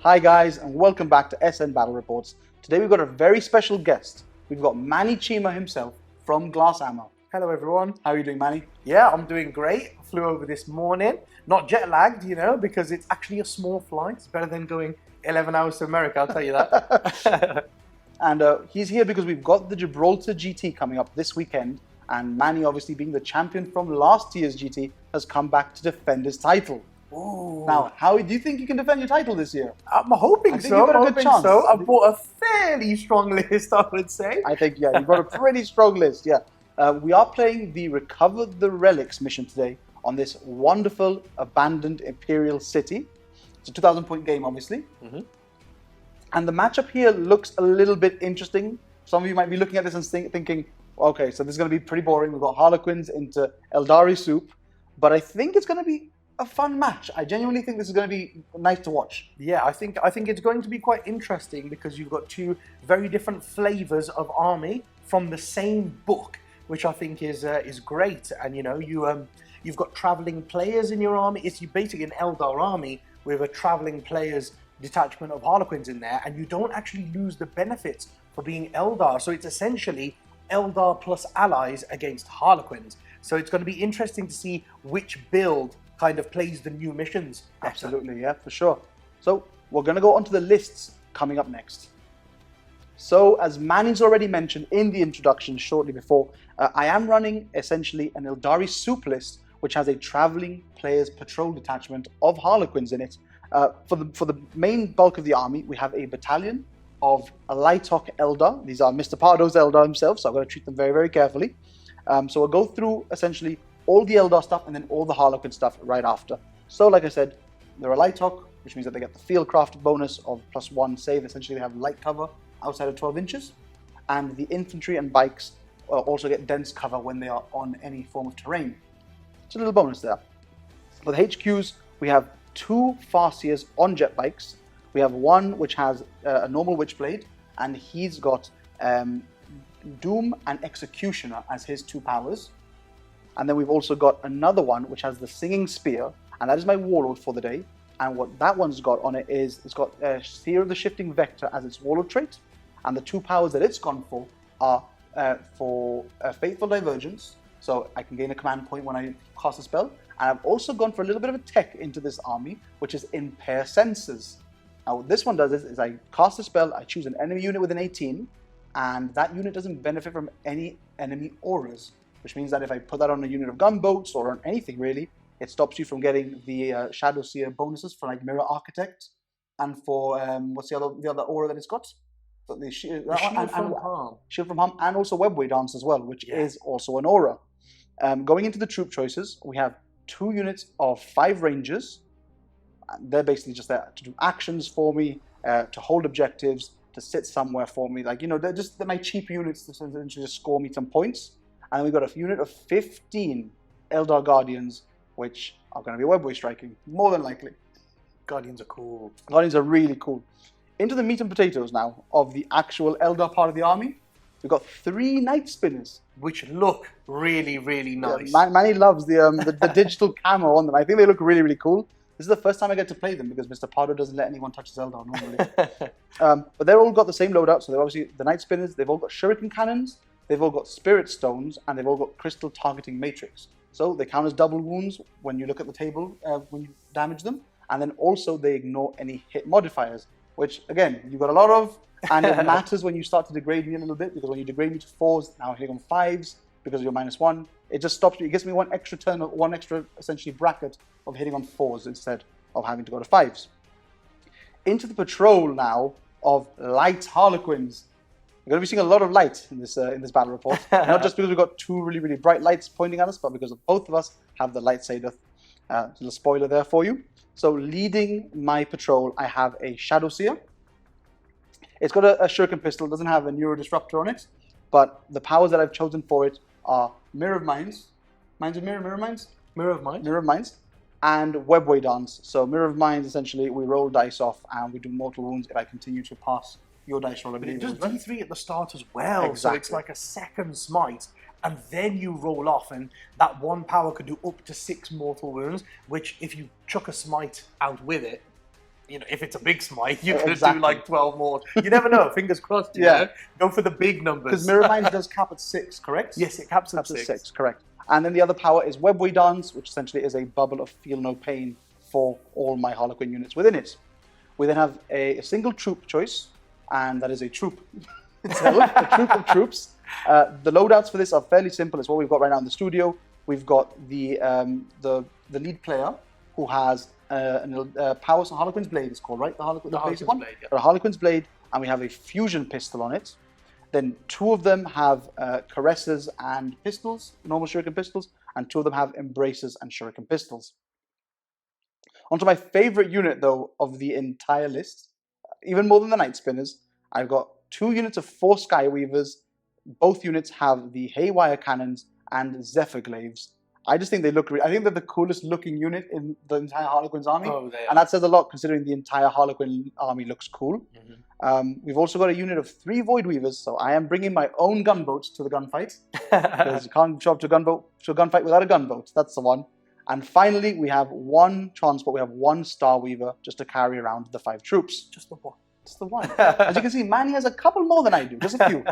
Hi guys, and welcome back to SN Battle Reports. Today we've got a very special guest. We've got Mani Cheema himself from Glass Ammo. Hello everyone. How are you doing, Mani? Yeah, I'm doing great. I flew over this morning. Not jet lagged, because it's actually a small flight. It's better than going 11 hours to America, I'll tell you that. And he's here because we've got the Gibraltar GT coming up this weekend. And Mani, obviously being the champion from last year's GT, has come back to defend his title. Ooh. Now, how do you think you can defend your title this year? I'm hoping so. You've got a good chance. I've bought a fairly strong list, I would say. I think, yeah, you've got a pretty strong list, yeah. We are playing the Recover the Relics mission today on this wonderful abandoned Imperial city. It's a 2,000-point game, obviously. Mm-hmm. And the matchup here looks a little bit interesting. Some of you might be looking at this and thinking, okay, so this is going to be pretty boring. We've got Harlequins into Aeldari soup. But I think it's going to be a fun match. I genuinely think this is going to be nice to watch. Yeah, I think it's going to be quite interesting because you've got two very different flavors of army from the same book, which I think is great. And you've got traveling players in your army. It's basically an Eldar army with a traveling players detachment of Harlequins in there, and you don't actually lose the benefits for being Eldar. So it's essentially Eldar plus allies against Harlequins. So it's going to be interesting to see which build kind of plays the new missions. Absolutely, yeah, for sure. So we're going to go on to the lists coming up next. So as Mani's already mentioned in the introduction shortly before, I am running essentially an Aeldari soup list, which has a traveling players patrol detachment of Harlequins in it. For the main bulk of the army, we have a battalion of a Lighthawk Eldar. These are Mr. Pardo's Eldar himself, so I've got to treat them very, very carefully. So we'll go through essentially all the Eldar stuff and then all the Harlequin stuff right after. So like I said, they're a Lighthawk, which means that they get the Fieldcraft bonus of +1 save. Essentially they have light cover outside of 12 inches. And the infantry and bikes also get dense cover when they are on any form of terrain. It's a little bonus there. For the HQs, we have 2 Farseers on jet bikes. We have one which has a normal Witchblade, and he's got Doom and Executioner as his 2 powers. And then we've also got another one which has the Singing Spear, and that is my Warlord for the day. And what that one's got on it is it's got Seer of the Shifting Vector as its Warlord trait, and the 2 powers that it's gone for are for Faithful Divergence, so I can gain a command point when I cast a spell. And I've also gone for a little bit of a tech into this army, which is Impair Senses. Now what this one does is I cast a spell, I choose an enemy unit with an 18, and that unit doesn't benefit from any enemy auras, which means that if I put that on a unit of gunboats or on anything really, it stops you from getting the Shadowseer bonuses for like Mirror Architect, and for what's the other aura that it's got? So the Shield from Harm. Shield from Harm, and also Webway Dance as well, which is also an aura. Going into the troop choices, we have 2 units of 5 Rangers. They're basically just there to do actions for me, to hold objectives, to sit somewhere for me. Like, they're my cheap units to just score me some points. And then we've got a unit of 15 Eldar Guardians, which are going to be Webway striking, more than likely. Guardians are cool. Guardians are really cool. Into the meat and potatoes now of the actual Eldar part of the army. We've got 3 Night Spinners, which look really, really nice. Yeah, Mani loves the digital camo on them. I think they look really, really cool. This is the first time I get to play them because Mr. Pardo doesn't let anyone touch his Eldar normally. But they've all got the same loadout. So they're obviously the Night Spinners. They've all got Shuriken Cannons. They've all got Spirit Stones, and they've all got Crystal Targeting Matrix. So they count as double wounds when you look at the table when you damage them. And then also they ignore any hit modifiers, which again, you've got a lot of, and it matters when you start to degrade me a little bit, because when you degrade me to 4s, now I'm hitting on 5s because of your -1. It just stops me. It gives me one extra turn, one extra essentially bracket of hitting on 4s instead of having to go to 5s. Into the patrol now of light Harlequins. We're going to be seeing a lot of light in this battle report. Not just because we've got 2 really, really bright lights pointing at us, but because both of us have the light Saedath. Little spoiler there for you. So leading my patrol, I have a Shadowseer. It's got a Shuriken pistol. It doesn't have a Neuro Disruptor on it, but the powers that I've chosen for it are Mirror of Minds. Minds of Mirror Minds? Mirror of Minds. Mirror of Minds. And Webway Dance. So Mirror of Minds, essentially, we roll dice off and we do mortal wounds if I continue to pass your dice roll. It does D3 at the start as well, exactly. So it's like a second smite, and then you roll off, and that 1 power could do up to 6 mortal wounds, which if you chuck a smite out with it, you know, if it's a big smite, you could Exactly. do like 12 more. You never know. Fingers crossed. You Yeah. know? Go for the big numbers. Because Mirror Minds does cap at 6, correct? Yes, it caps at Caps at 6. 6, correct. And then the other power is Webway Dance, which essentially is a bubble of feel no pain for all my Harlequin units within it. We then have a single troop choice, and that is a troop itself, a troop of troops. The loadouts for this are fairly simple. It's what we've got right now in the studio. We've got the lead player who has Powers and Harlequin's Blade is called, right? The Harlequin's basic one? Blade, yeah. A Harlequin's Blade, and we have a fusion pistol on it. Then 2 of them have Caresses and pistols, normal shuriken pistols, and 2 of them have Embraces and shuriken pistols. Onto my favorite unit, though, of the entire list, even more than the Night Spinners, I've got 2 units of 4 Skyweavers. Both units have the Haywire Cannons and Zephyr Glaives. I just think they look. I think they're the coolest looking unit in the entire Harlequin's army, and that says a lot considering the entire Harlequin army looks cool. We've also got a unit of 3 Void Weavers, so I am bringing my own gunboats to the gunfight because you can't show up to a gunfight without a gunboat. That's the one. And finally, we have 1 transport. We have 1 Star Weaver just to carry around the 5 troops. Just the one. Just the one. As you can see, Mani has a couple more than I do, just a few.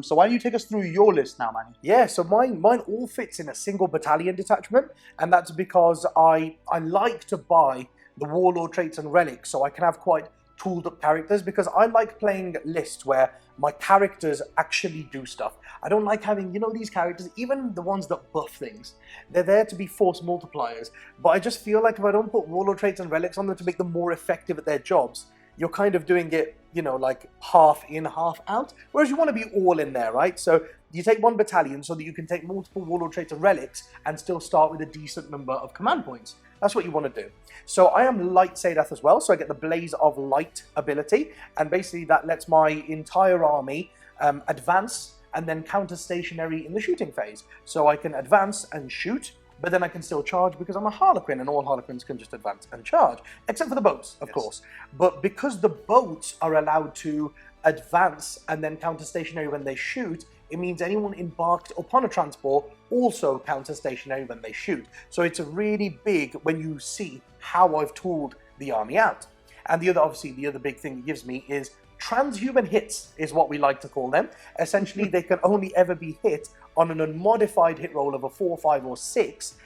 So why don't you take us through your list now, Mani? Yeah, so mine all fits in a single battalion detachment, and that's because I like to buy the Warlord traits and relics so I can have quite tooled up characters, because I like playing lists where my characters actually do stuff. I don't like having, you know, these characters, even the ones that buff things, they're there to be force multipliers, but I just feel like if I don't put Warlord traits and relics on them to make them more effective at their jobs, you're kind of doing it, you know, like half in, half out. Whereas you want to be all in there, right? So you take 1 battalion so that you can take multiple Warlord traits and relics and still start with a decent number of command points. That's what you want to do. So I am Light Saedath as well, so I get the Blaze of Light ability, and basically that lets my entire army advance and then counter stationary in the shooting phase. So I can advance and shoot, but then I can still charge because I'm a Harlequin, and all Harlequins can just advance and charge, except for the boats, of course. But because the boats are allowed to advance and then counter stationary when they shoot, it means anyone embarked upon a transport also counter stationary when they shoot. So it's really big when you see how I've tooled the army out. And the other big thing it gives me is Transhuman Hits, is what we like to call them. Essentially, they can only ever be hit on an unmodified hit roll of a 4, 5, or 6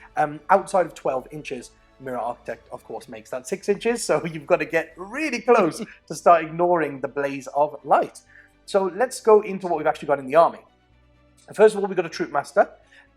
outside of 12 inches. Mirror Architect, of course, makes that 6 inches, so you've got to get really close to start ignoring the Blaze of Light. So let's go into what we've actually got in the army. First of all, we've got a Troop Master,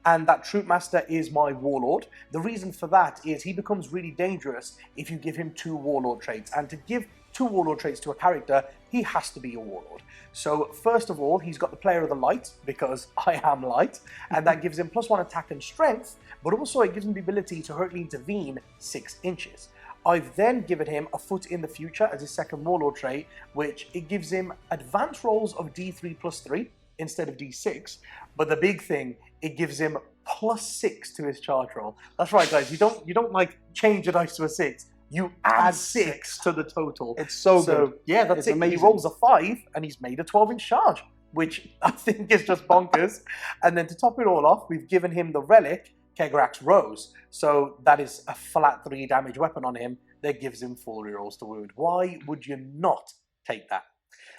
and that Troop Master is my Warlord. The reason for that is he becomes really dangerous if you give him 2 Warlord traits, and to give 2 Warlord traits to a character, he has to be a Warlord. So first of all, he's got the Player of the Light, because I am light, and that gives him +1 attack and strength, but also it gives him the ability to hurtly intervene 6 inches. I've then given him a Foot in the Future as his second Warlord trait, which it gives him advance rolls of D3 +3 instead of D6, but the big thing, it gives him +6 to his charge roll. That's right, guys, you don't like change a dice to a 6. You add 6 to the total. It's so good. Yeah, that's it. Amazing. He rolls a 5 and he's made a 12-inch charge, which I think is just bonkers. And then to top it all off, we've given him the relic, Kegrak's Rose. So that is a flat 3 damage weapon on him that gives him full rerolls to wound. Why would you not take that?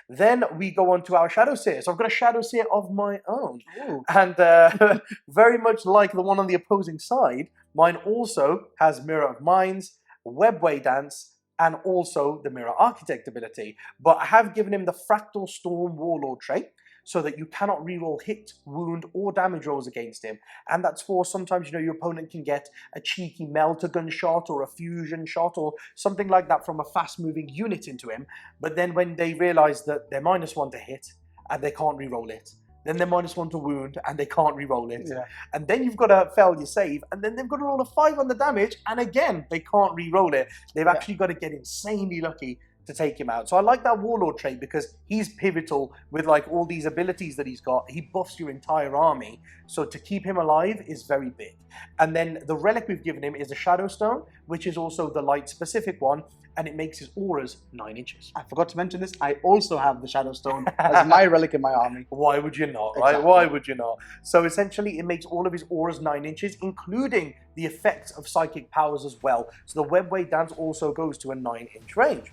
Then we go on to our Shadowseer. So I've got a Shadowseer of my own. Ooh. And very much like the one on the opposing side, mine also has Mirror of Minds, Webway Dance, and also the Mirror Architect ability. But I have given him the Fractal Storm Warlord trait, so that you cannot reroll hit, wound, or damage rolls against him. And that's for sometimes, you know, your opponent can get a cheeky melter-gun shot or a fusion shot or something like that from a fast-moving unit into him. But then when they realize that they're -1 to hit and they can't reroll it, then they're -1 to wound and they can't reroll it. Yeah. And then you've got to fail your save, and then they've got to roll a 5 on the damage, and again, they can't reroll it. They've actually got to get insanely lucky to take him out. So I like that Warlord trait because he's pivotal with like all these abilities that he's got. He buffs your entire army. So to keep him alive is very big. And then the relic we've given him is a Shadow Stone, which is also the light specific one, and it makes his auras 9 inches. I forgot to mention this. I also have the Shadow Stone as my relic in my army. Why would you not, right? Exactly. Why would you not? So essentially it makes all of his auras 9 inches, including the effects of psychic powers as well. So the Webway dance also goes to a 9-inch range.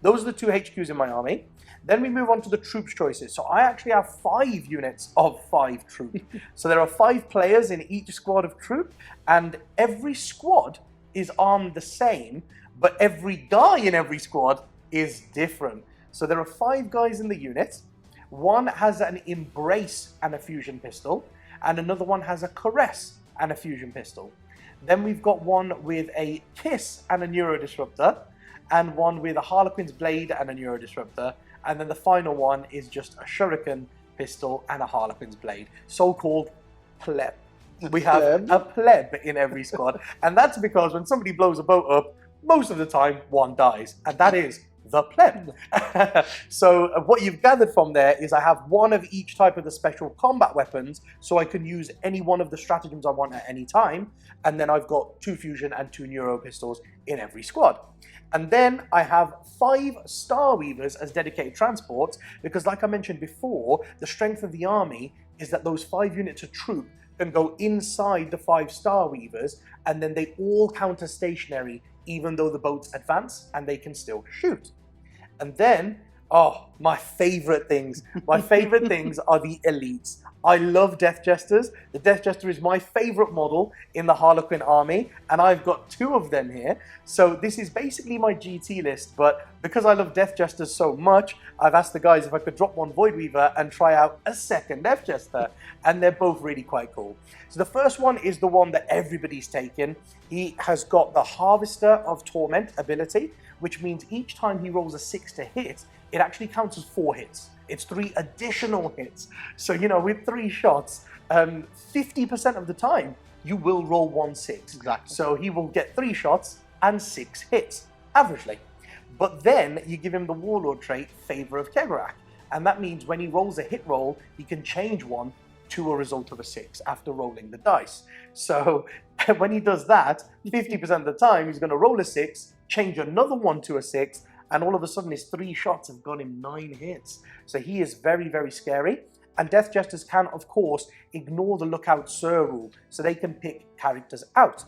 Those are the 2 HQs in my army. Then we move on to the troops choices. So I actually have 5 units of 5 troop. So there are 5 players in each squad of troop, and every squad is armed the same, but every guy in every squad is different. So there are 5 guys in the unit. One has an Embrace and a fusion pistol, and another one has a Caress and a fusion pistol. Then we've got one with a Kiss and a Neuro Disruptor, and one with a Harlequin's Blade and a Neuro Disruptor, and then the final one is just a Shuriken pistol and a Harlequin's Blade, so-called pleb. We have a pleb in every squad, and that's because when somebody blows a boat up, most of the time one dies, and that is the pleb. So what you've gathered from there is I have one of each type of the special combat weapons, so I can use any one of the stratagems I want at any time, and then I've got 2 fusion and 2 Neuro pistols in every squad. And then I have 5 Star Weavers as dedicated transports, because like I mentioned before, the strength of the army is that those 5 units of troop can go inside the 5 Star Weavers, and then they all counter stationary even though the boats advance, and they can still shoot. And then, oh, my favorite things. My favorite things are the elites. I love Death Jesters. The Death Jester is my favorite model in the Harlequin army, and I've got 2 of them here. So this is basically my GT list, but because I love Death Jesters so much, I've asked the guys if I could drop one Void Weaver and try out a second Death Jester, and they're both really quite cool. So the first one is the one that everybody's taken. He has got the Harvester of Torment ability, which means each time he rolls a 6 to hit, it actually counts as 4 hits. It's 3 additional hits. So, you know, with 3 shots, 50% of the time, you will roll 1/6. Exactly. So he will get 3 shots and 6 hits, averagely. But then you give him the Warlord trait, Favor of Kegarak. And that means when he rolls a hit roll, he can change one to a result of a 6 after rolling the dice. So when he does that, 50% of the time, he's going to roll a 6, change another one to a 6, and all of a sudden his 3 shots have got him 9 hits. So he is very, very scary. And Death Jesters can, of course, ignore the Lookout Sir rule, so they can pick characters out.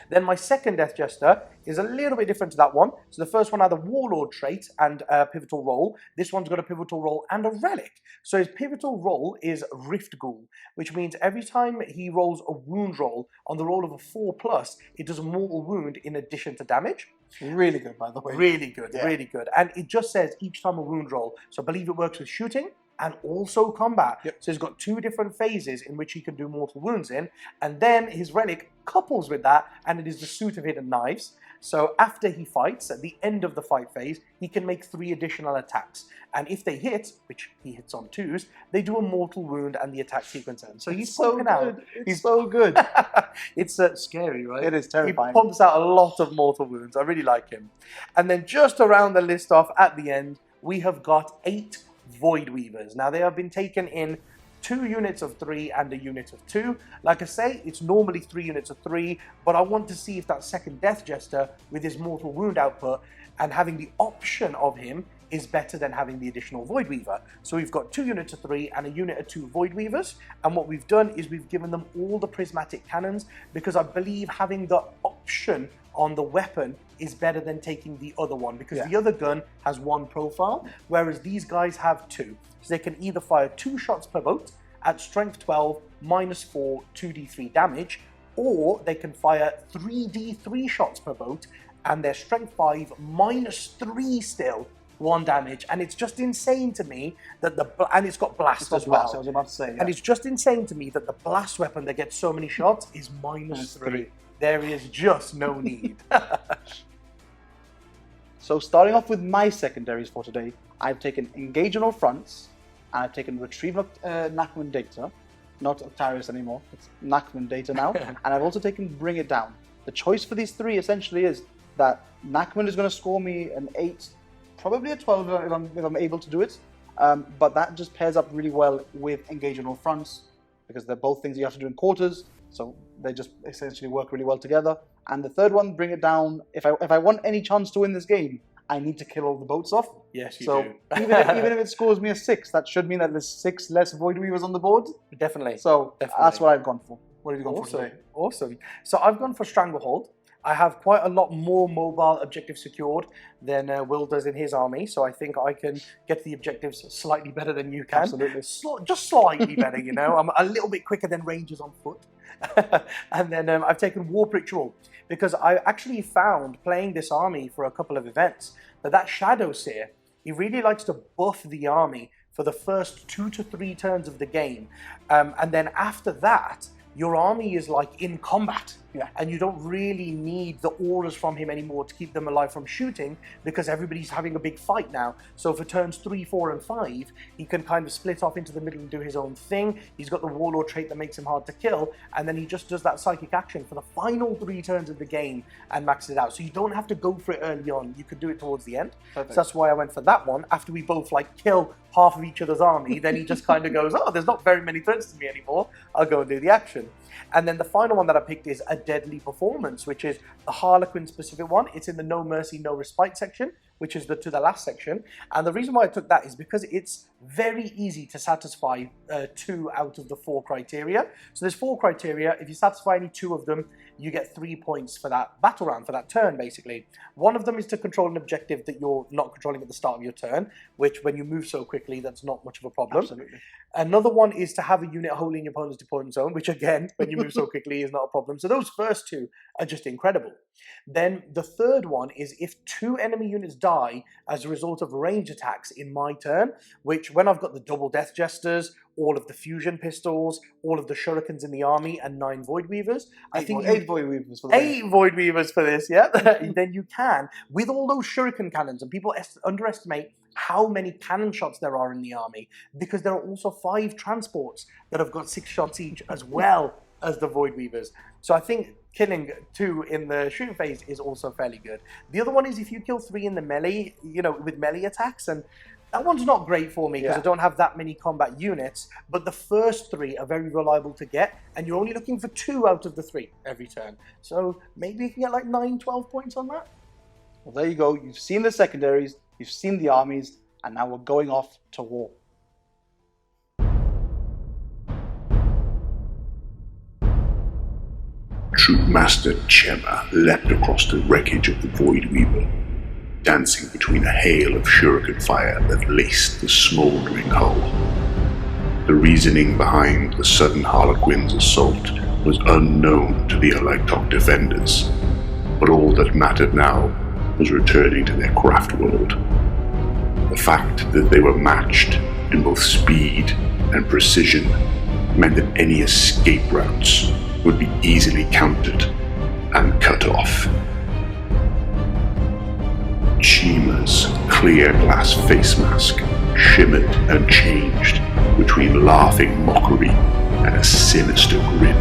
Then my second Death Jester is a little bit different to that one. So the first one had a Warlord trait and a pivotal roll. This one's got a pivotal roll and a relic. So his pivotal roll is Rift Ghoul, which means every time he rolls a wound roll on the roll of a 4+, it does a mortal wound in addition to damage. Really good, by the way. Really good, Yeah. really good. And it just says each time a wound roll. So I believe it works with shooting and also combat. Yep. So he's got 2 different phases in which he can do mortal wounds in. And then his relic couples with that, and it is the Suit of Hidden Knives. So after he fights, at the end of the fight phase, he can make 3 additional attacks. And if they hit, which he hits on 2s, they do a mortal wound and the attack sequence ends. So he's so pumping out. good. He's so good. It's scary, right? It is terrifying. He pumps out a lot of mortal wounds. I really like him. And then just to round the list off at the end, we have got 8 Void Weavers. Now they have been taken in 2 units of 3 and a unit of 2. Like I say, it's normally 3 units of 3, but I want to see if that second Death Jester with his mortal wound output and having the option of him is better than having the additional Void Weaver. So we've got 2 units of 3 and a unit of 2 Void Weavers, and what we've done is we've given them all the prismatic cannons, because I believe having the option on the weapon is better than taking the other one, because the other gun has 1 profile, whereas these guys have 2. So they can either fire 2 shots per boat at strength 12, -4, 2d3 damage, or they can fire 3d3 shots per boat and their strength 5, -3 still, 1 damage. And it's just insane to me that and it's got blast as well. I was about to say. Yeah. And it's just insane to me that the blast weapon that gets so many shots is -3. There is just no need. So starting off with my secondaries for today, I've taken Engage on All Fronts, and I've taken Retrieve Nachman Data, not Octarius anymore, it's Nachman Data now, and I've also taken Bring It Down. The choice for these 3 essentially is that Nachman is going to score me an 8, probably a 12 if I'm able to do it. But that just pairs up really well with Engage on all fronts, because they're both things you have to do in quarters, so they just essentially work really well together. And the third one, Bring It Down. If I want any chance to win this game, I need to kill all the boats off. Yes, you so do. even if it scores me a 6, that should mean that there's 6 less Void Weavers on the board. Definitely. So Definitely. That's what I've gone for. What have you gone for today? Awesome. So I've gone for Stranglehold. I have quite a lot more mobile objectives secured than Will does in his army, so I think I can get the objectives slightly better than you can. Absolutely. Just slightly better, you know. I'm a little bit quicker than Rangers on foot. And then I've taken Warp Ritual, because I actually found, playing this army for a couple of events, that Shadowseer, he really likes to buff the army for the first 2 to 3 turns of the game. And then after that, your army is like in combat. Yeah. And you don't really need the auras from him anymore to keep them alive from shooting, because everybody's having a big fight now. So for turns 3, 4, and 5, he can kind of split off into the middle and do his own thing. He's got the Warlord trait that makes him hard to kill, and then he just does that psychic action for the final 3 turns of the game and maxes it out. So you don't have to go for it early on. You could do it towards the end. Perfect. So that's why I went for that one. After we both like kill half of each other's army, then he just kind of goes, oh, there's not very many turns to me anymore. I'll go and do the action. And then the final one that I picked is a Deadly Performance, which is the Harlequin specific one. It's in the No Mercy, No Respite section, which is to the last section. And the reason why I took that is because it's very easy to satisfy 2 out of the 4 criteria. So there's 4 criteria. If you satisfy any 2 of them, you get 3 points for that battle round, for that turn, basically. One of them is to control an objective that you're not controlling at the start of your turn, which when you move so quickly, that's not much of a problem. Absolutely. Another one is to have a unit holding your opponent's deployment zone, which again, when you move so quickly, is not a problem. So those first 2 are just incredible. Then the third one is if 2 enemy units die as a result of range attacks in my turn, which when I've got the double Death Jesters, all of the fusion pistols, all of the shurikens in the army, and 9 Void Weavers. I think 8 Void Weavers for 8 Void Weavers for this, yeah. Then you can, with all those shuriken cannons, and people underestimate how many cannon shots there are in the army, because there are also 5 transports that have got 6 shots each, as well as the Void Weavers. So I think killing 2 in the shooting phase is also fairly good. The other one is if you kill 3 in the melee, you know, with melee attacks, and that one's not great for me because I don't have that many combat units, but the first 3 are very reliable to get, and you're only looking for 2 out of the 3 every turn. So maybe you can get like 9, 12 points on that. Well, there you go. You've seen the secondaries, you've seen the armies, and now we're going off to war. Troop Master Cheema leapt across the wreckage of the Void Weaver, dancing between a hail of shuriken fire that laced the smouldering hull. The reasoning behind the sudden Harlequin's assault was unknown to the Electok defenders, but all that mattered now was returning to their craft world. The fact that they were matched in both speed and precision meant that any escape routes would be easily countered and cut off. Cheema's clear glass face mask shimmered and changed between laughing mockery and a sinister grin.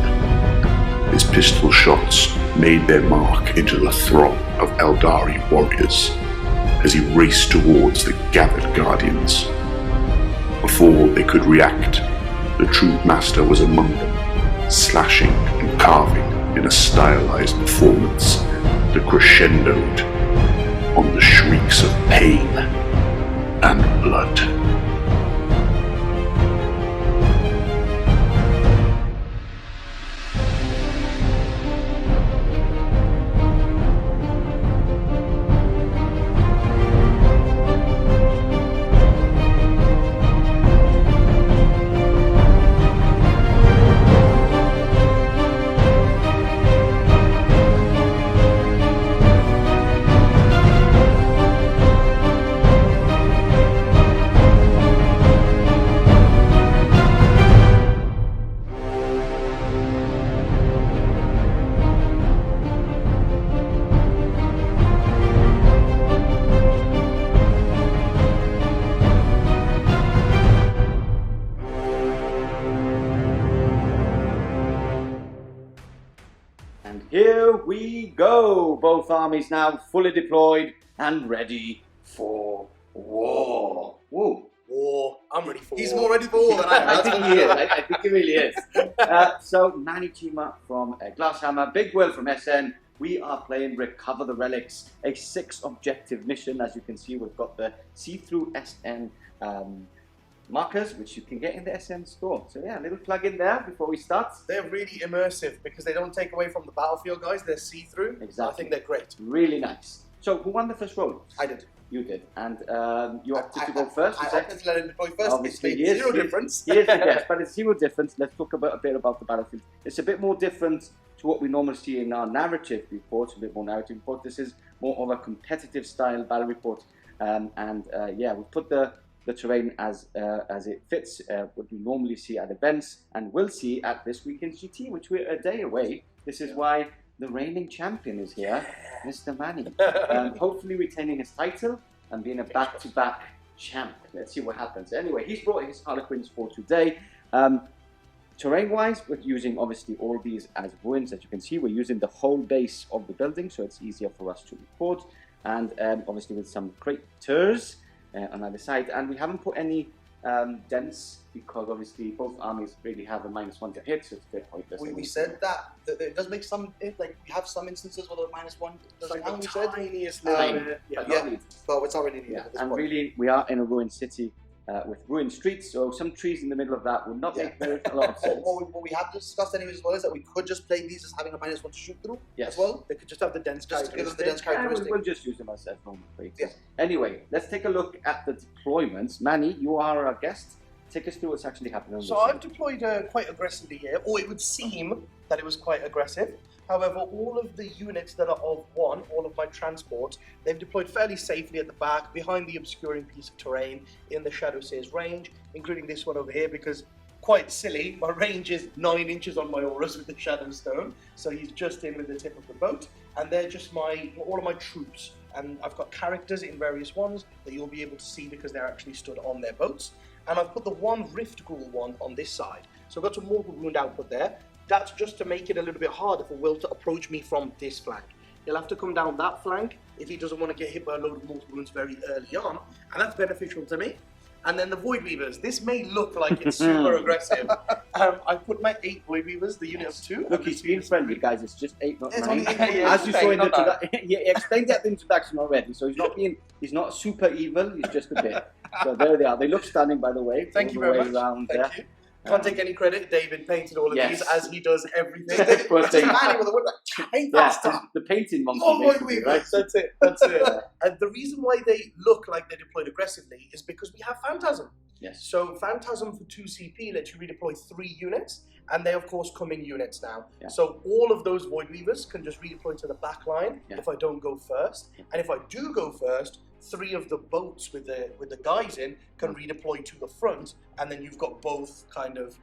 His pistol shots made their mark into the throng of Aeldari warriors as he raced towards the gathered guardians. Before they could react, the Troop Master was among them, slashing and carving in a stylized performance that crescendoed on the shrieks of pain and blood. So both armies now fully deployed and ready for war. Woo. War. I'm ready for He's war. more ready for war than I am. I think he is. I think he really is. So Mani Cheema from Glasshammer, Big Will from SN. We are playing Recover the Relics, a 6-objective mission. As you can see, we've got the see-through SN markers, which you can get in the SN store. So yeah, a little plug in there before we start. They're really immersive because they don't take away from the battlefield, guys. They're see-through. Exactly. I think they're great. Really nice. So who won the first roll? I did. You did. And you opted to go first. I opted to let him deploy first. Obviously, It's made zero difference. Yes, but it's zero difference. Let's talk a bit about the battlefield. It's a bit more different to what we normally see in our narrative reports, a bit more narrative report. This is more of a competitive style battle report. Yeah, we put the terrain as it fits what we normally see at events and will see at this weekend's GT, which we're a day away. This is why the reigning champion is here, Mr. Mani. Hopefully retaining his title and being a back-to-back champ. Let's see what happens. Anyway, he's brought his Harlequins for today. Terrain-wise, we're using obviously all these as ruins. As you can see, we're using the whole base of the building, so it's easier for us to record. And obviously with some craters on either side. And we haven't put any dents because obviously both armies really have a -1 to hit, so it's a bit pointless. We said that it does make some, like we have some instances where the -1 doesn't count. We said, tiniest yeah, but it's already needed at this and point. really, we are in a ruined city with ruined streets, so some trees in the middle of that would not make a lot of sense. What we have discussed anyways as well is that we could just play these as having a -1 to shoot through as well. They could just have the dense Just to give them the characteristic. dense characteristic. We'll just use them as normal plates. Yes. Anyway, let's take a look at the deployments. Manny, you are our guest. Take us through what's actually happening on So this I've side. deployed quite aggressively here, or it would seem that it was quite aggressive. However, all of the units that are of one, all of my transports, they've deployed fairly safely at the back, behind the obscuring piece of terrain in the Shadowseer's range, including this one over here, because quite silly, my range is 9 inches on my auras with the Shadowstone, so he's just in with the tip of the boat, and they're just all of my troops. And I've got characters in various ones that you'll be able to see because they're actually stood on their boats. And I've put the one Rift Ghoul one on this side. So I've got some mortal wound output there. That's just to make it a little bit harder for Will to approach me from this flank. He'll have to come down that flank if he doesn't want to get hit by a load of mortal wounds very early on, and that's beneficial to me. And then the Void Weavers. This may look like it's super aggressive. I put my 8 Void Weavers, the unit of 2. Look, he's being friendly, guys. It's just 8, not It's 9. only 8, As you saw in the not that. introduction, he explained that in the introduction already. So he's not super evil. He's just a bit. So there they are. They look stunning, by the way. Thank all you the very way much. around there. Thank you. Can't take any credit. David painted all of Yes. these as he does everything. Poor It's thing. just Manny with a whip like, paint Yeah, that stuff. the painting monkey, Oh, Void basically, Weaver. right? That's it. That's it. And the reason why they look like they're deployed aggressively is because we have Phantasm. Yes. So Phantasm for 2 CP lets you redeploy 3 units, and they of course come in units now. Yeah. So all of those Void Weavers can just redeploy to the back line if I don't go first. Yeah. And if I do go first, 3 of the boats with the guys in can redeploy to the front, and then you've got both kind of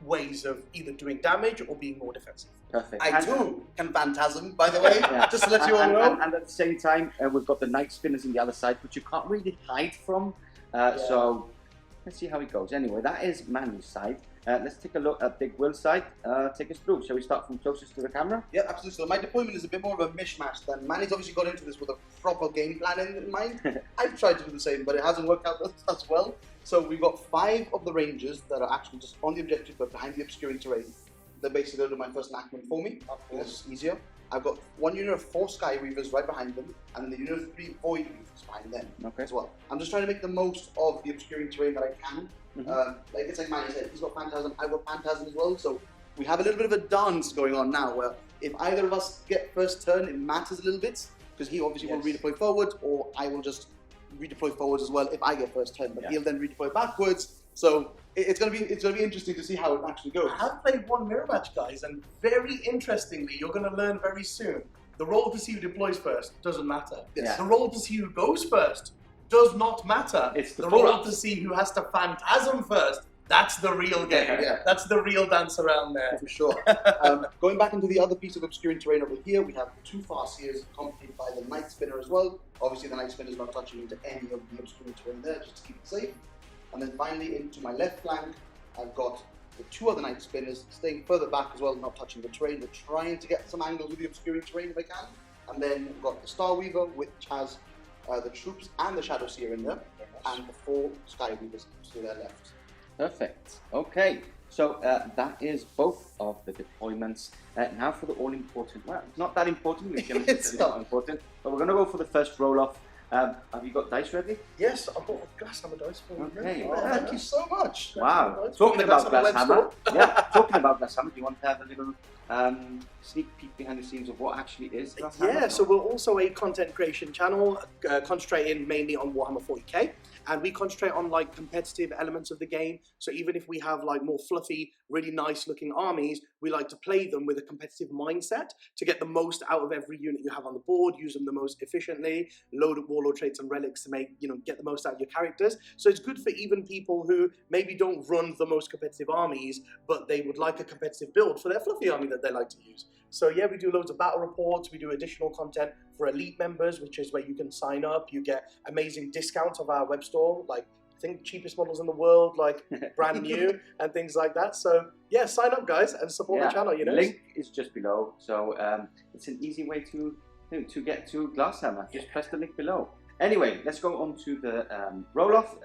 ways of either doing damage or being more defensive. Perfect. I too can Phantasm, by the way, Yeah. just to let you all know. And at the same time, we've got the Night Spinners on the other side, which you can't really hide from. So let's see how it goes. Anyway, that is Manny's side. Let's take a look at Big Will's side. Take us through. Shall we start from closest to the camera? Yeah, absolutely. So my deployment is a bit more of a mishmash than Manny's obviously got into this with a proper game plan in mind. I've tried to do the same, but it hasn't worked out as well. So we've got 5 of the Rangers that are actually just on the objective but behind the obscuring terrain. They're basically going to do my first enactment for me. It's easier. I've got 1 unit of 4 Sky Reavers right behind them, and the unit of 3 Void Weavers behind them as well. I'm just trying to make the most of the obscuring terrain that I can. Like it's like Manny said, he's got Phantasm, I've got Phantasm as well, so we have a little bit of a dance going on now where if either of us get first turn, it matters a little bit, because he obviously will redeploy forward, or I will just redeploy forwards as well if I get first turn, but he'll then redeploy backwards. So it's gonna be interesting to see how it actually goes. I have played one mirror match, guys, and very interestingly, you're going to learn very soon. The roll to see who deploys first doesn't matter. Yeah. The roll to see who goes first does not matter. It's the roll pull-ups. to see who has to Phantasm first. That's the real game. Yeah. That's the real dance around there. For sure. Going back into the other piece of obscuring terrain over here, we have 2 Farseers accompanied by the Night Spinner as well. Obviously, the Night Spinner is not touching into any of the obscuring terrain there, just to keep it safe. And then finally, into my left flank, I've got the 2 other Night Spinners staying further back as well, not touching the terrain, but trying to get some angles with the obscuring terrain if I can. And then we've got the Starweaver, which has the troops and the Shadowseer in there, and the 4 Skyweavers to their left. Perfect. Okay. So that is both of the deployments. Now for the all-important, well, it's not that important, It's not important, but we're going to go for the first roll-off. Have you got dice ready? Yes, I bought a Glasshammer dice for you. Okay. Oh, thank you so much. Wow. Glasshammer Talking about Glasshammer Glasshammer, talking about Glasshammer, do you want to have a little sneak peek behind the scenes of what actually is Glasshammer? Yeah, so we're also a content creation channel concentrating mainly on Warhammer 40k, and we concentrate on like competitive elements of the game. So even if we have like more fluffy, really nice looking armies, we like to play them with a competitive mindset to get the most out of every unit you have on the board, use them the most efficiently, load up warlord traits and relics to make, get the most out of your characters. So it's good for even people who maybe don't run the most competitive armies, but they would like a competitive build for their fluffy army that they like to use. So yeah, we do loads of battle reports, we do additional content for elite members, which is where you can sign up, you get amazing discounts of our web store, like I think cheapest models in the world, like brand new and things like that. So yeah, sign up guys and support the channel, Link is just below, so it's an easy way to get to Glasshammer. Just press the link below. Anyway, let's go on to the roll-off.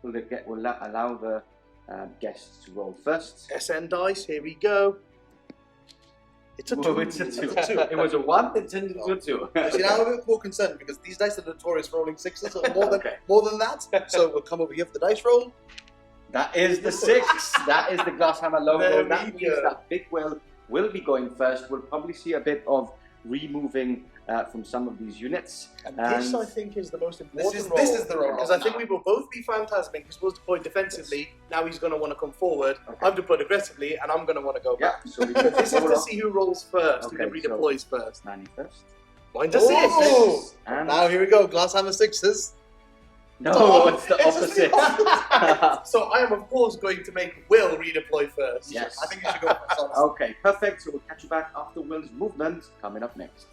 We'll allow the guests to roll first. SN dice, here we go. It's a 2. It's a 2. It was a 1, it turned into a 2. See, now I'm a bit more concerned because these dice are notorious for rolling 6s, so more than that. So we'll come over here for the dice roll. That is the 6. That is the Glasshammer logo. That means that Big will be going first. We'll probably see a bit of removing from some of these units. And this, I think, is the most important role. This is the role. Because I think we will both be Phantasmic. He's supposed to deploy defensively. Now he's going to want to come forward. Okay. I'm deployed aggressively, and I'm going to want to go back. So this is to see who rolls first, who redeploys first. Mani first. Mine's a 6. And now here we go, Glasshammer 6s. No, it's the opposite. So I am, of course, going to make Will redeploy first. Yes. I think you should go first. Okay, perfect. So we'll catch you back after Will's movement coming up next.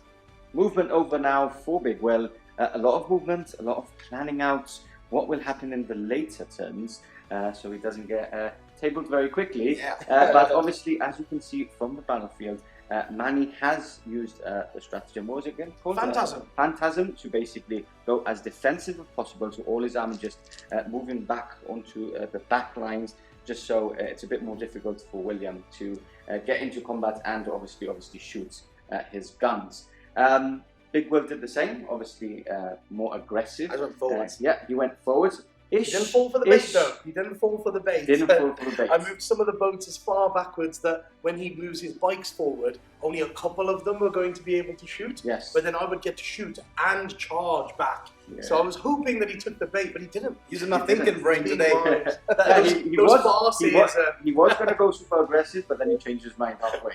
Movement over now for Big Will. A lot of movement, a lot of planning out what will happen in the later turns, so he doesn't get tabled very quickly. Yeah. But obviously, as you can see from the battlefield, Mani has used the stratagem. What was it again called? Phantasm. Phantasm, to basically go as defensive as possible, so all his army just moving back onto the back lines, just so it's a bit more difficult for William to get into combat and obviously shoot his guns. Big Will did the same, obviously more aggressive. I went forwards. Yeah, he went forwards. He didn't fall for the bait though. He didn't fall for the bait. Didn't fall for the bait. I moved some of the boats as far backwards that when he moves his bikes forward, only a couple of them were going to be able to shoot. Yes. But then I would get to shoot and charge back. Yeah. So I was hoping that he took the bait, but he didn't. Using my thinking brain today. He was going to go super aggressive, but then he changed his mind halfway.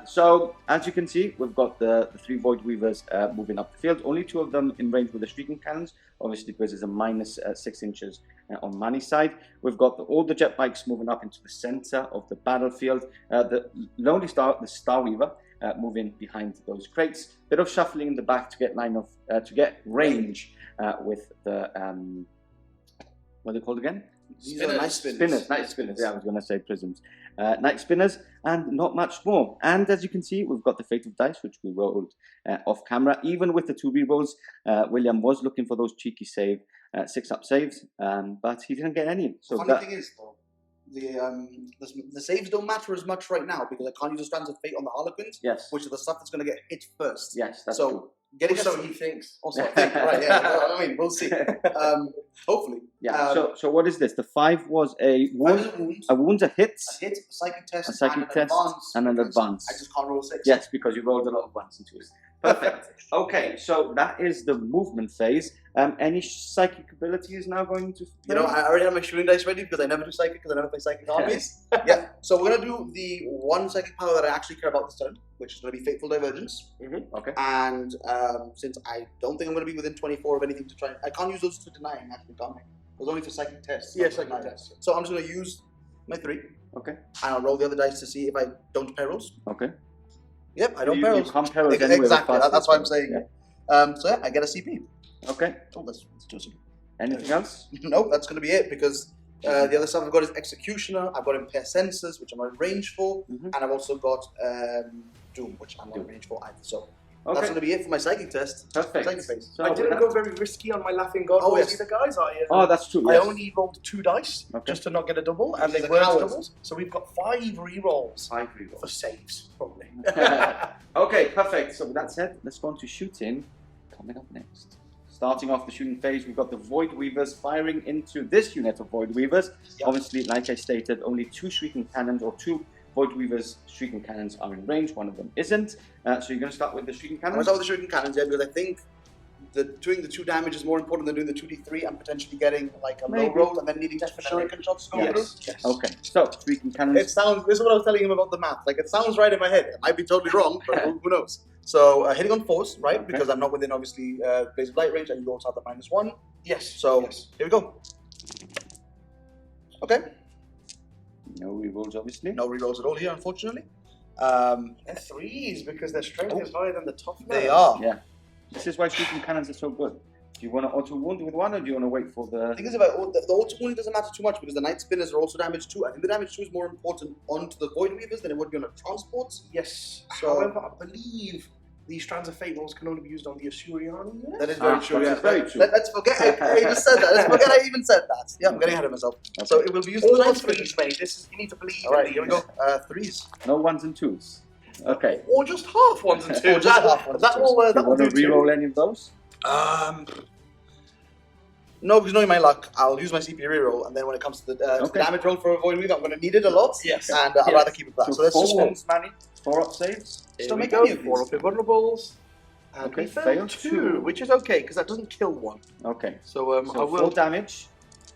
So, as you can see, we've got the 3 Void Weavers moving up the field. Only 2 of them in range with the Streaking Cannons, obviously because there's a minus 6 inches on Mani's side. We've got all the jet bikes moving up into the center of the battlefield. The Lonely Star, the Star Weaver, moving behind those crates. Bit of shuffling in the back to get range with the what are they called again? These are night spinners. Night spinners. Yeah, I was going to say prisms. Night spinners, and not much more. And as you can see, we've got the Fate of Dice, which we rolled off camera. Even with the 2 rerolls, William was looking for those cheeky 6-up saves, but he didn't get any. So the funny thing is, though, the saves don't matter as much right now because I can't use the Strands of Fate on the Harlequins, which are the stuff that's going to get hit first. Yes, that's so. true. Getting so he thinks. Also, I think, right? Yeah, I mean, we'll see. Hopefully. Yeah. So what is this? The 5 was a wound, a hit, a psychic test, a psychic test, and an advance. I just can't roll 6. Yes, because you rolled a lot of 1s and 2s. Perfect. Okay, so that is the movement phase. Any psychic abilities now going to? You know, I already have my shooting dice ready because I never do psychic because I never play psychic armies. Yeah. So we're gonna do the 1 psychic power that I actually care about this turn, which is gonna be Fateful Divergence. Okay. And since I don't think I'm gonna be within 24 of anything to try, I can't use those to denying actually, can't I? Those only for psychic tests. Yeah, psychic tests. So I'm just gonna use my 3. Okay. And I'll roll the other dice to see if I don't perils. Okay. Yep, I don't perils. You can't perils exactly. That's why I'm saying. Yeah. So yeah, I get a CP. Okay. Oh, let's do a CP. Anything else? No, that's going to be it because the other stuff I've got is Executioner. I've got Impair Sensors, which I'm on range for, and I've also got Doom, which I'm not in range for either. So Okay. That's going to be it for my psychic test. Perfect. Psychic phase. So I didn't go very risky on my laughing god Oh, rolls yes. either, guys. Oh, that's true. I Yes. only rolled 2 dice just to not get a double, and These they are were cowards. doubles. So we've got 5 re-rolls 5 for rerolls. saves, probably. Okay, perfect. So with that said, let's go on to shooting. Coming up next. Starting off the shooting phase, we've got the Void Weavers firing into this unit of Void Weavers. Yep. Obviously, like I stated, only 2 Shrieking Cannons or 2 Void Weavers Shrieking Cannons are in range. One of them isn't. So you're going to start with the Shrieking I'm going Cannons? to start with the shooting cannons, yeah, because I think doing the 2 damage is more important than doing the 2d3 and potentially getting like a low Maybe. roll and then needing Definitely. shuriken shots to go Yes. through. Yes. Okay, so Shrieking Cannons. It sounds. This is what I was telling him about the math. Like it sounds right in my head. It might be totally wrong, but who knows? So hitting on force, right? Okay. Because I'm not within obviously Blaze of Light range, and you also have the -1. Yes. So yes. here we go. Okay. No rerolls, obviously. No rerolls at all here, unfortunately. They're 3s because their strength is higher than the toughness. They are. Yeah. This is why Shrieking Cannons are so good. Do you want to auto wound with one, or do you want to wait for The the... thing is about the auto wounding doesn't matter too much because the Night Spinners are also damage 2. I think the damage 2 is more important onto the Void Weavers than it would be on a transport. Yes. So- However, I believe these Strands of Fate rolls can only be used on the Asuriani unit. That is very true. that Yeah. is very true. Let's forget. I just said that. Let's forget I even said that. Yeah, I'm getting ahead of myself. So it will be used for All the the Night Spinners. 3s, mate. This is, you need to believe All right, in here we these. go. 3s. No 1s and 2s. Okay. Or just half 1s and 2s. Or just half ones and That twos. will, Do you that will want to do too. reroll any of those? No, because knowing my luck, I'll use my CP reroll, and then when it comes to the Okay. damage roll for a Void Weaver, I'm going to need it a lot. Yes. And I'd Yes. rather keep it back. So let's four just wounds, Manny. 4 up saves. Here Don't we make go. any of 4 these. up invulnerables. And Okay, we failed failed 2, two. which is okay because that doesn't kill 1. Okay. So, I So will. 4 damage.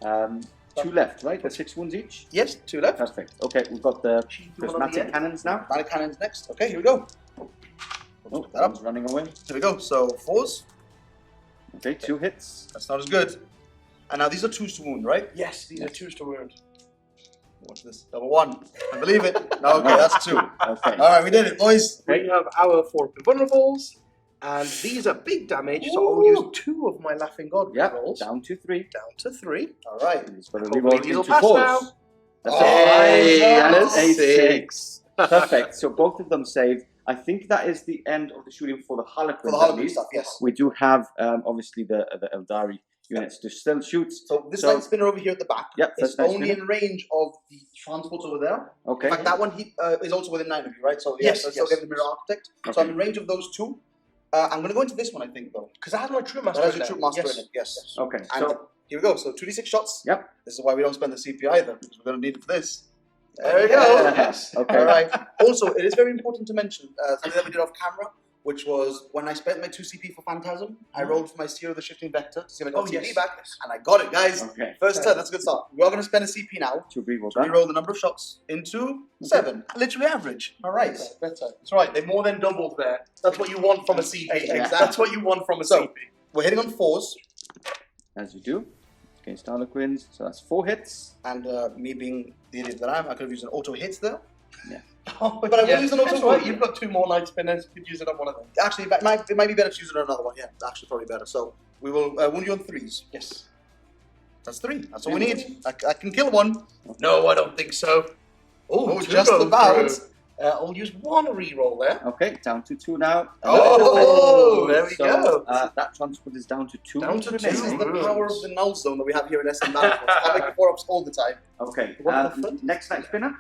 2 left, right? That's 6 wounds each? Yes, 2 left. Perfect. Okay, we've got the Cheeky one on the prismatic end. cannons now. Manic Cannons next. Okay, here we go. Oh, Pick that up. one's running away. Here we go. So 4s. Okay, 2 hits. That's not as good. And now these are 2s to wound, right? Yes, these are 2s to wound. Watch this. Double 1. I believe it. No, okay, that's 2. Okay. All right, we did it, boys. We have our 4 invulnerables. And these are big damage, so I'll use 2 of my Laughing God Yep, rolls. down to 3. Down to 3. All right. He's got to Hopefully reroll these will into pass 4s. now. That's Hey, a 5 and and a a 6. 6. Perfect. So both of them saved. I think that is the end of the shooting for the Harlequins. For the at Harlequin least. stuff, yes. We do have obviously the Aeldari units to still shoot. So this So- Night Spinner over here at the back Yep, is that's Night only Spinner. in range of the transports over there. Okay. In fact, that one is also within 9 of you, right? So Yes, yes, I'm still yes. getting the Mirror Architect. So Okay. I'm in range of those 2. I'm going to go into this one, I think, though. Because I have my True Master That has in your there. Troop Master Yes. in it, yes. Okay. And So here we go. So 2d6 shots. Yep. This is why we don't spend the CP either, because we're going to need it for this. There we go. Yes. Okay. All right. Also, it is very important to mention something that we did off camera, which was when I spent my 2 CP for Phantasm, I rolled for my Seer of the Shifting Vector to see if I got Oh, CP yes. back, and I got it, guys. Okay. First turn, that's a good start. We are going to spend a CP now To reroll to that. reroll the number of shots into 7. Literally average. All right. Better. That's right. They more than doubled there. That's what you want from a CP. Exactly. That's what you want from a So- CP. We're hitting on 4s, As you do. Against Harlequins. So that's 4 hits. and me being the idiot that I am, I could have used an auto hit there. Oh, But I will use an auto That's wound. right. You've got 2 more Night Spinners. You could use it on one of them. Actually, it might be better to use it on another one. Yeah, it's actually probably better. So we will wound you on 3s. Yes. That's 3. That's all we need. I can kill 1. No, I don't think so. Oh, two just go about. through. I'll use 1 reroll there. Okay, down to 2 now. Oh, there we So, go. that transport is down to 2. Down to This is two. the power of the null zone that we have here in SM Battlefield. I make the 4-ups all the time. Okay. What the fuck? Next Night Spinner.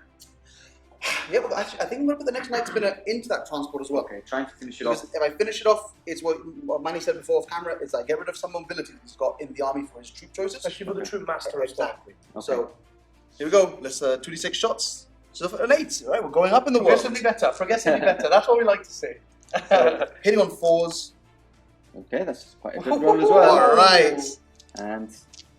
Yeah, but actually, I think I'm going to put the next Night Spinner into that transport as well. Okay, trying to finish it Because off. if I finish it off, it's what Manny said before off camera, is I get rid of some mobility he's got in the army for his troop choices. Especially for the True Master as well. Exactly. Okay. So, here we go. Let's 2d6 shots. So an 8. All right, we're going up in the world. Progressively better. Progressively better. That's what we like to see. So, hitting on 4s. Okay, that's quite a good roll as well. All right. And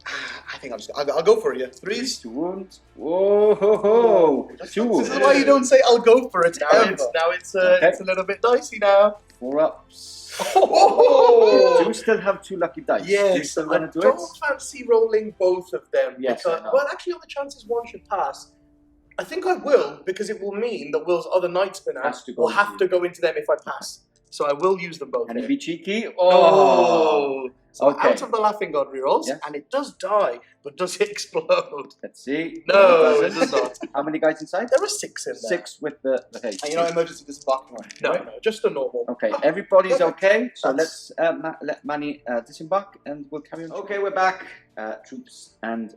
I think I'll go for it. Yeah. 3 3s. to wound. Whoa, ho, ho. 2 This wounds. is why you don't say I'll go for it. Now ever. it's Okay. it's a little bit dicey now. 4 ups. Oh! You do still have 2 lucky dice. Do you Yes, still I want to do it? don't fancy rolling both of them. Yes, because, I know. well, actually, on the chances one should pass, I think I will, because it will mean that Will's other Night Spinner Has to go will have into to go into them if I pass. So I will use them both. Can you here. be cheeky? Oh! So Okay. out of the Laughing God rerolls, Yes. and it does die, but does it explode? Let's see. No, it doesn't. does not. How many guys inside? There are 6 in there. 6 with the haste. And you're not emergency disembarking, right? No, just a normal. Okay, everybody's Perfect. okay. So That's- let's let Mani disembark, and we'll carry on. Okay, we're back. Troops and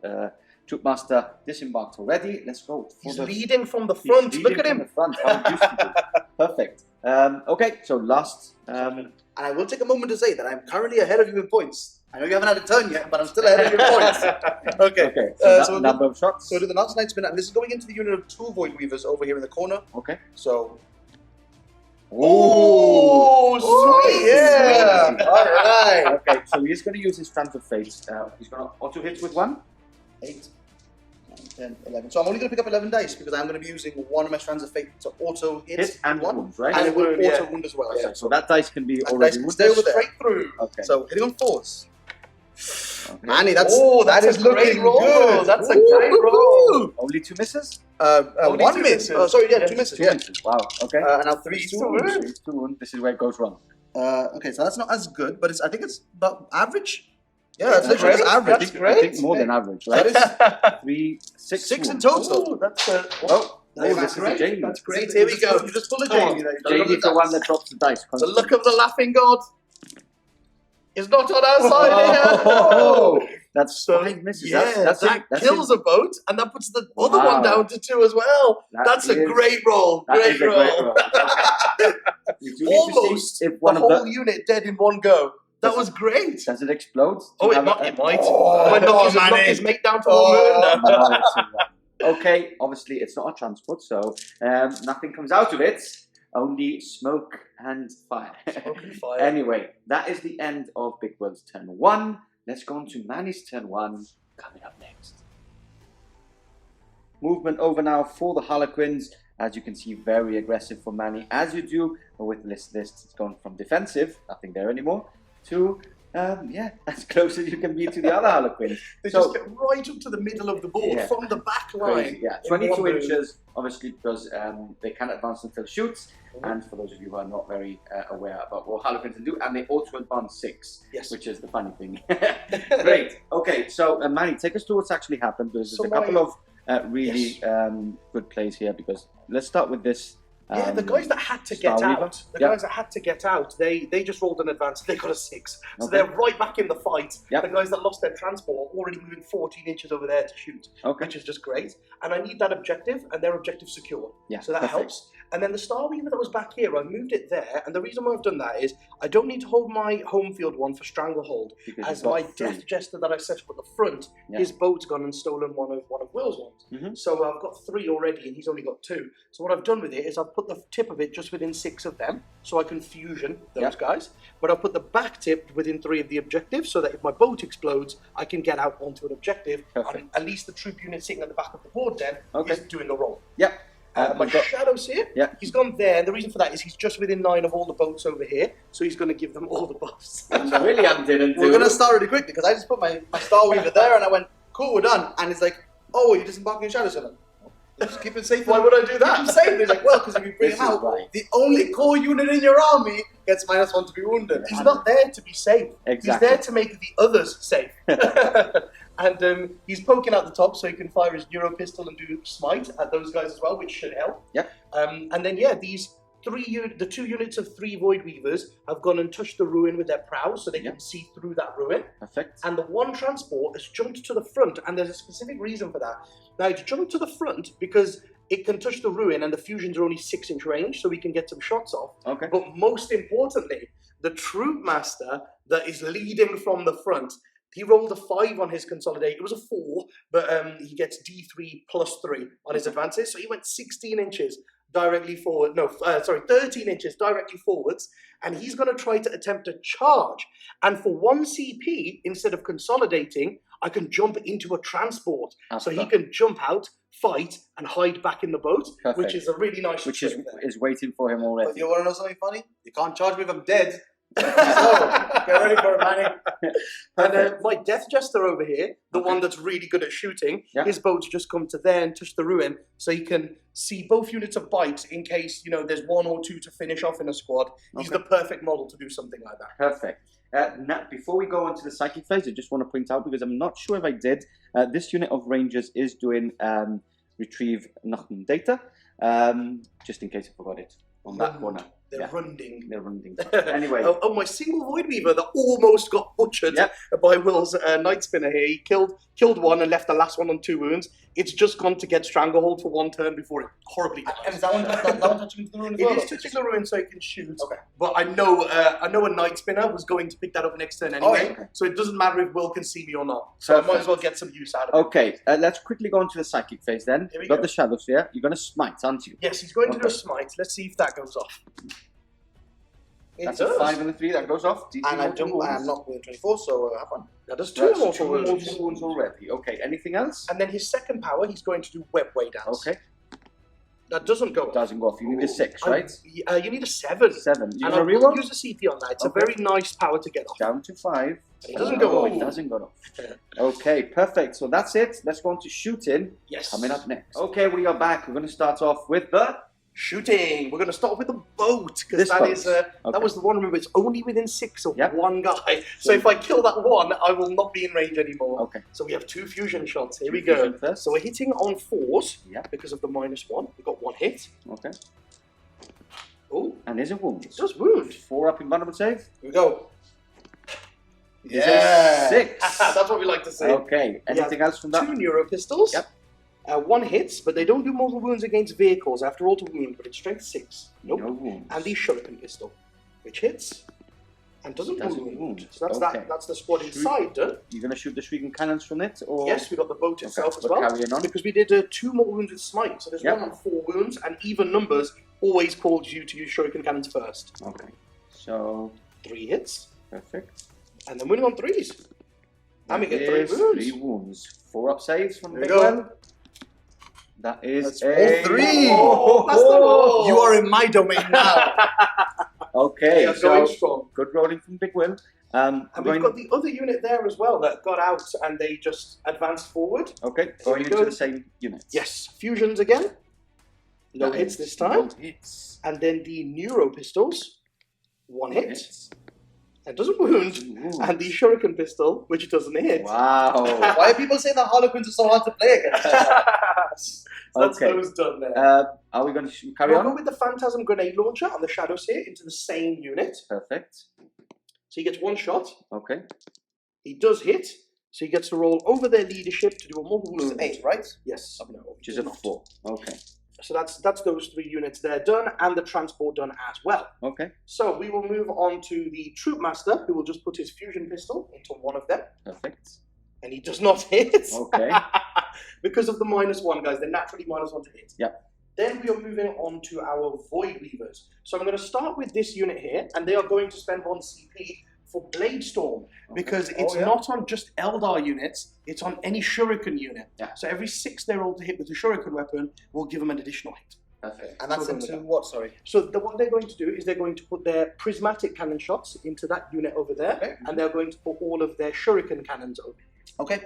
Troop Master disembarked already. Let's go. For He's the leading from the he's front. leading Look at from him. the front. How he used to do. Perfect. Okay, so last. And I will take a moment to say that I'm currently ahead of you in points. I know you haven't had a turn yet, but I'm still ahead of you in points. Okay. Okay, so so we'll number of shots. So do the Last Night's Spin, and this is going into the unit of 2 Void Weavers over here in the corner. Okay. So. Oh, sweet. Yeah. All right. Okay, so he's going to use his Strands of Fate. He's going to auto hit with 1. 8, 9, 10, 11. So I'm only going to pick up 11 dice because I'm going to be using one of my Strands of Fate to auto hit and one, wounds, right? and it will Wound, auto yeah. wound as well. Okay, Yeah. so that dice can be That already dice can wounded. stay over there. Straight through. Okay. So hitting on 4s. Okay. Manny, that's That is is a great looking roll. good. That's a great roll. Only 2 misses? Only 1 2 miss. misses. Sorry, yeah, Yeah. 2 misses. 2 Yeah. misses. Wow. Okay. And now 3 Three wounds. wounds. 2 wounds. This is where it goes wrong. Okay, so that's not as good, but I think it's about average. Yeah, That's that's literally great. just average. That's I great. think more than average, right? That is 3, 6. 6 in wounds. total. Oh, that's Oh, That's this is a great. Jamie. That's great. Here we go. You just pull a Jamie there. Jamie's the one that drops the dice. The look of the Laughing God is not on our side here. Oh, that's So, 5 misses. yeah, that's that it. That's kills it. a boat, and that puts the other Wow. one down to 2 as well. That's a is- great roll. that is Great a roll. great roll. We do need to Almost see if the one of whole the unit dead in one go. That was great. does it explode? Oh, it might. Might knock his mate down to 1 wound. No, it's not. Okay, obviously it's not a transport, so nothing comes out of it. Only smoke and fire. Smoke and fire. Anyway, that is the end of Big Will's turn 1. Let's go on to Mani's turn 1. Coming up next. Movement over now for the Harlequins. As you can see, very aggressive for Mani. As you do with this list, it's gone from defensive, nothing there anymore, to as close as you can be to the other Harlequins. They So- just get right up to the middle of the board Yeah. from the back line. Crazy, yeah. in 22 one move. inches, obviously, because they can advance until shoots. And for those of you who are not very aware about what Harlequins can do, and they auto advance 6, Yes. which is the funny thing. Great. Okay, so Mani, take us to what's actually happened. There's So a couple my- of really good plays here, because let's start with this. Yeah, the guys that had to get Star Weaver? out, Yeah. guys that had to get out, they just rolled an advance. They got a 6, so Okay. they're right back in the fight. Yep. The guys that lost their transport are already moving 14 inches over there to shoot, Okay. which is just great. And I need that objective, and their objective secure. Yeah, So that perfect. helps. And then the Star Weaver that was back here, I moved it there. And the reason why I've done that is I don't need to hold my home field one for Stranglehold, Because as you've got my 3. Death Jester that I set up at the front, Yeah. his boat's gone and stolen one of Will's ones. Mhm. So I've got 3 already, and he's only got 2. So what I've done with it is I've put the tip of it just within 6 of them, so I can fusion those Yeah. guys. But I've put the back tip within 3 of the objectives, so that if my boat explodes, I can get out onto an objective. Perfect. And at least the troop unit sitting at the back of the board then Okay. is doing a roll. Yep. My we've got- Shadowseer, Yeah. he's gone there, and the reason for that is he's just within 9 of all the boats over here, so he's going to give them all the buffs. William didn't do We're going to start really quickly because I just put my Star Weaver there and I went, cool, we're done. And it's like, oh, you're disembarking in Shadowseer. Just keep it safe. Why would I do Keep that? him safe. He's like, well, because if you bring This him is out, right. the only core unit in your army gets -1 to be wounded. He's not there to be safe. Exactly. He's there to make the others safe. And he's poking out the top so he can fire his Neuro pistol and do smite at those guys as well, which should help. Yep. And then, these the 2 units of 3 Void Weavers have gone and touched the ruin with their prows so they Yep. can see through that ruin. Perfect. And the 1 transport has jumped to the front, and there's a specific reason for that. Now, it's jumped to the front because it can touch the ruin, and the fusions are only 6-inch range, so we can get some shots off. Okay. But most importantly, the Troop Master that is leading from the front, he rolled a 5 on his consolidate. It was a 4, but he gets D3 plus 3 on his advances, so he went 16 inches directly forward. 13 inches directly forwards, and he's going to try to attempt a charge. And for 1 CP, instead of consolidating, I can jump into a transport. So he can jump out, fight, and hide back in the boat, Perfect. which is a really nice Which trick there. is waiting for him But already. you want to know something funny? You can't charge me if I'm dead. So, get ready for it, Manny. And my Death Jester over here, the one that's really good at shooting, Yeah. his boat's just come to there and touch the ruin, so he can see both units of bite in case, there's 1 or 2 to finish off in a squad. He's Okay. the perfect model to do something like that. Perfect. Now, before we go on to the psychic phase, I just want to point out, because I'm not sure if I did, this unit of Rangers is doing retrieve Nachman data, just in case I forgot it on that corner. They're runding. They're runding. Anyway. Oh, my single Void Weaver that almost got butchered by Will's Night Spinner here. He killed one and left the last one on 2 wounds. It's just gone to get Stranglehold for 1 turn before it horribly dies. And is that one touching the ruin as well? It is touching the ruin so it can shoot. Okay. But I know a Night Spinner was going to pick that up next turn anyway. Okay. So it doesn't matter if Will can see me or not. So I might as well get some use out of it. Okay, let's quickly go on to the psychic phase then. Here we Got go. the Shadowseer. You're going to smite, aren't you? Yes, he's going to do a smite. Let's see if that goes off. That's a 5 and a 3 that goes off. And I am not with 24, so have fun. That does That's 2 mortal wounds. mortal wounds already. Okay, anything else? And then his second power, he's going to do Webway dance. Okay, That doesn't go off. doesn't go off. You need a 6, right? You need a 7. 7. You And want I a will reroll? use a CP on that. It's a Okay. very nice power to get off. Down to 5. It doesn't go off. It doesn't go off. Okay, perfect. So that's it. Let's go on to shooting. Yes. Coming up next. Okay, we are back. We're going to start off with the... Shooting. We're going to start with the boat because This that boat. is that was the one. Remember, it's only within 6 of Yep. one guy. So if I kill that one, I will not be in range anymore. Okay. So we have 2 fusion shots. Here we Fusion go. first. So we're hitting on 4s Yep. because of the -1. We got 1 hit. Okay. Oh, And there's a wound. it does wound. 4 up in vulnerable save. Here we go. There's a 6. That's what we like to see. Okay. Anything else from that? 2 Neuro pistols. Yep. 1 hits, but they don't do mortal wounds against vehicles after all to wound, but it's strength 6. Nope. No wounds. And the Shuriken pistol, which hits and doesn't wound. So that's Okay. that's the squad inside done. You're going to shoot the shrieking cannons from it? Or... Yes, we got the boat itself as we're well. carrying on. Because we did 2 more wounds with smite, so there's Yep. 1 on 4 wounds, and even numbers always calls you to use Shuriken cannons first. Okay. So, 3 hits, perfect. and then winning on 3s. And we get 3 That is wounds. 3 wounds. 4 up saves from There we Big go. Well. That is That's a... all 3. Oh, that's the one. You are in my domain now. Okay, Yeah, so going strong. good rolling from Big Will. And we've got the other unit there as well that got out and they just advanced forward. Okay, going we into go. the same unit. Yes, fusions again. No hits this time. No hits. And then the Neuro pistols, 1 hit, Hits. and doesn't wound. Ooh. And the Shuriken pistol, which doesn't hit. Wow. Why are people saying that Harlequins are so hard to play against? So that's Okay. those done there. Are we going to carry We'll go on? with the Phantasm Grenade Launcher on the Shadowseer into the same unit. Perfect. So he gets 1 shot. Okay. He does hit. So he gets to roll over their leadership to do a mortal Which is wound. 8, right? Yes. No, Which is a 4. Okay. So that's those 3 units there done, and the transport done as well. Okay. So we will move on to the Troupe Master, who will just put his fusion pistol into one of them, Perfect. and he does not hit. Okay. Because of the -1, guys. They're naturally -1 to hit. Yep. Then we are moving on to our Void Weavers. So I'm going to start with this unit here, and they are going to spend 1 CP for Blade Storm, because it's not on just Eldar units, it's on any Shuriken unit. Yeah. So every 6 they roll to hit with the Shuriken weapon will give them an additional hit. Perfect. And that's So into what, sorry? So what they're going to do is they're going to put their prismatic cannon shots into that unit over there, Okay. and they're going to put all of their Shuriken cannons over here. Okay.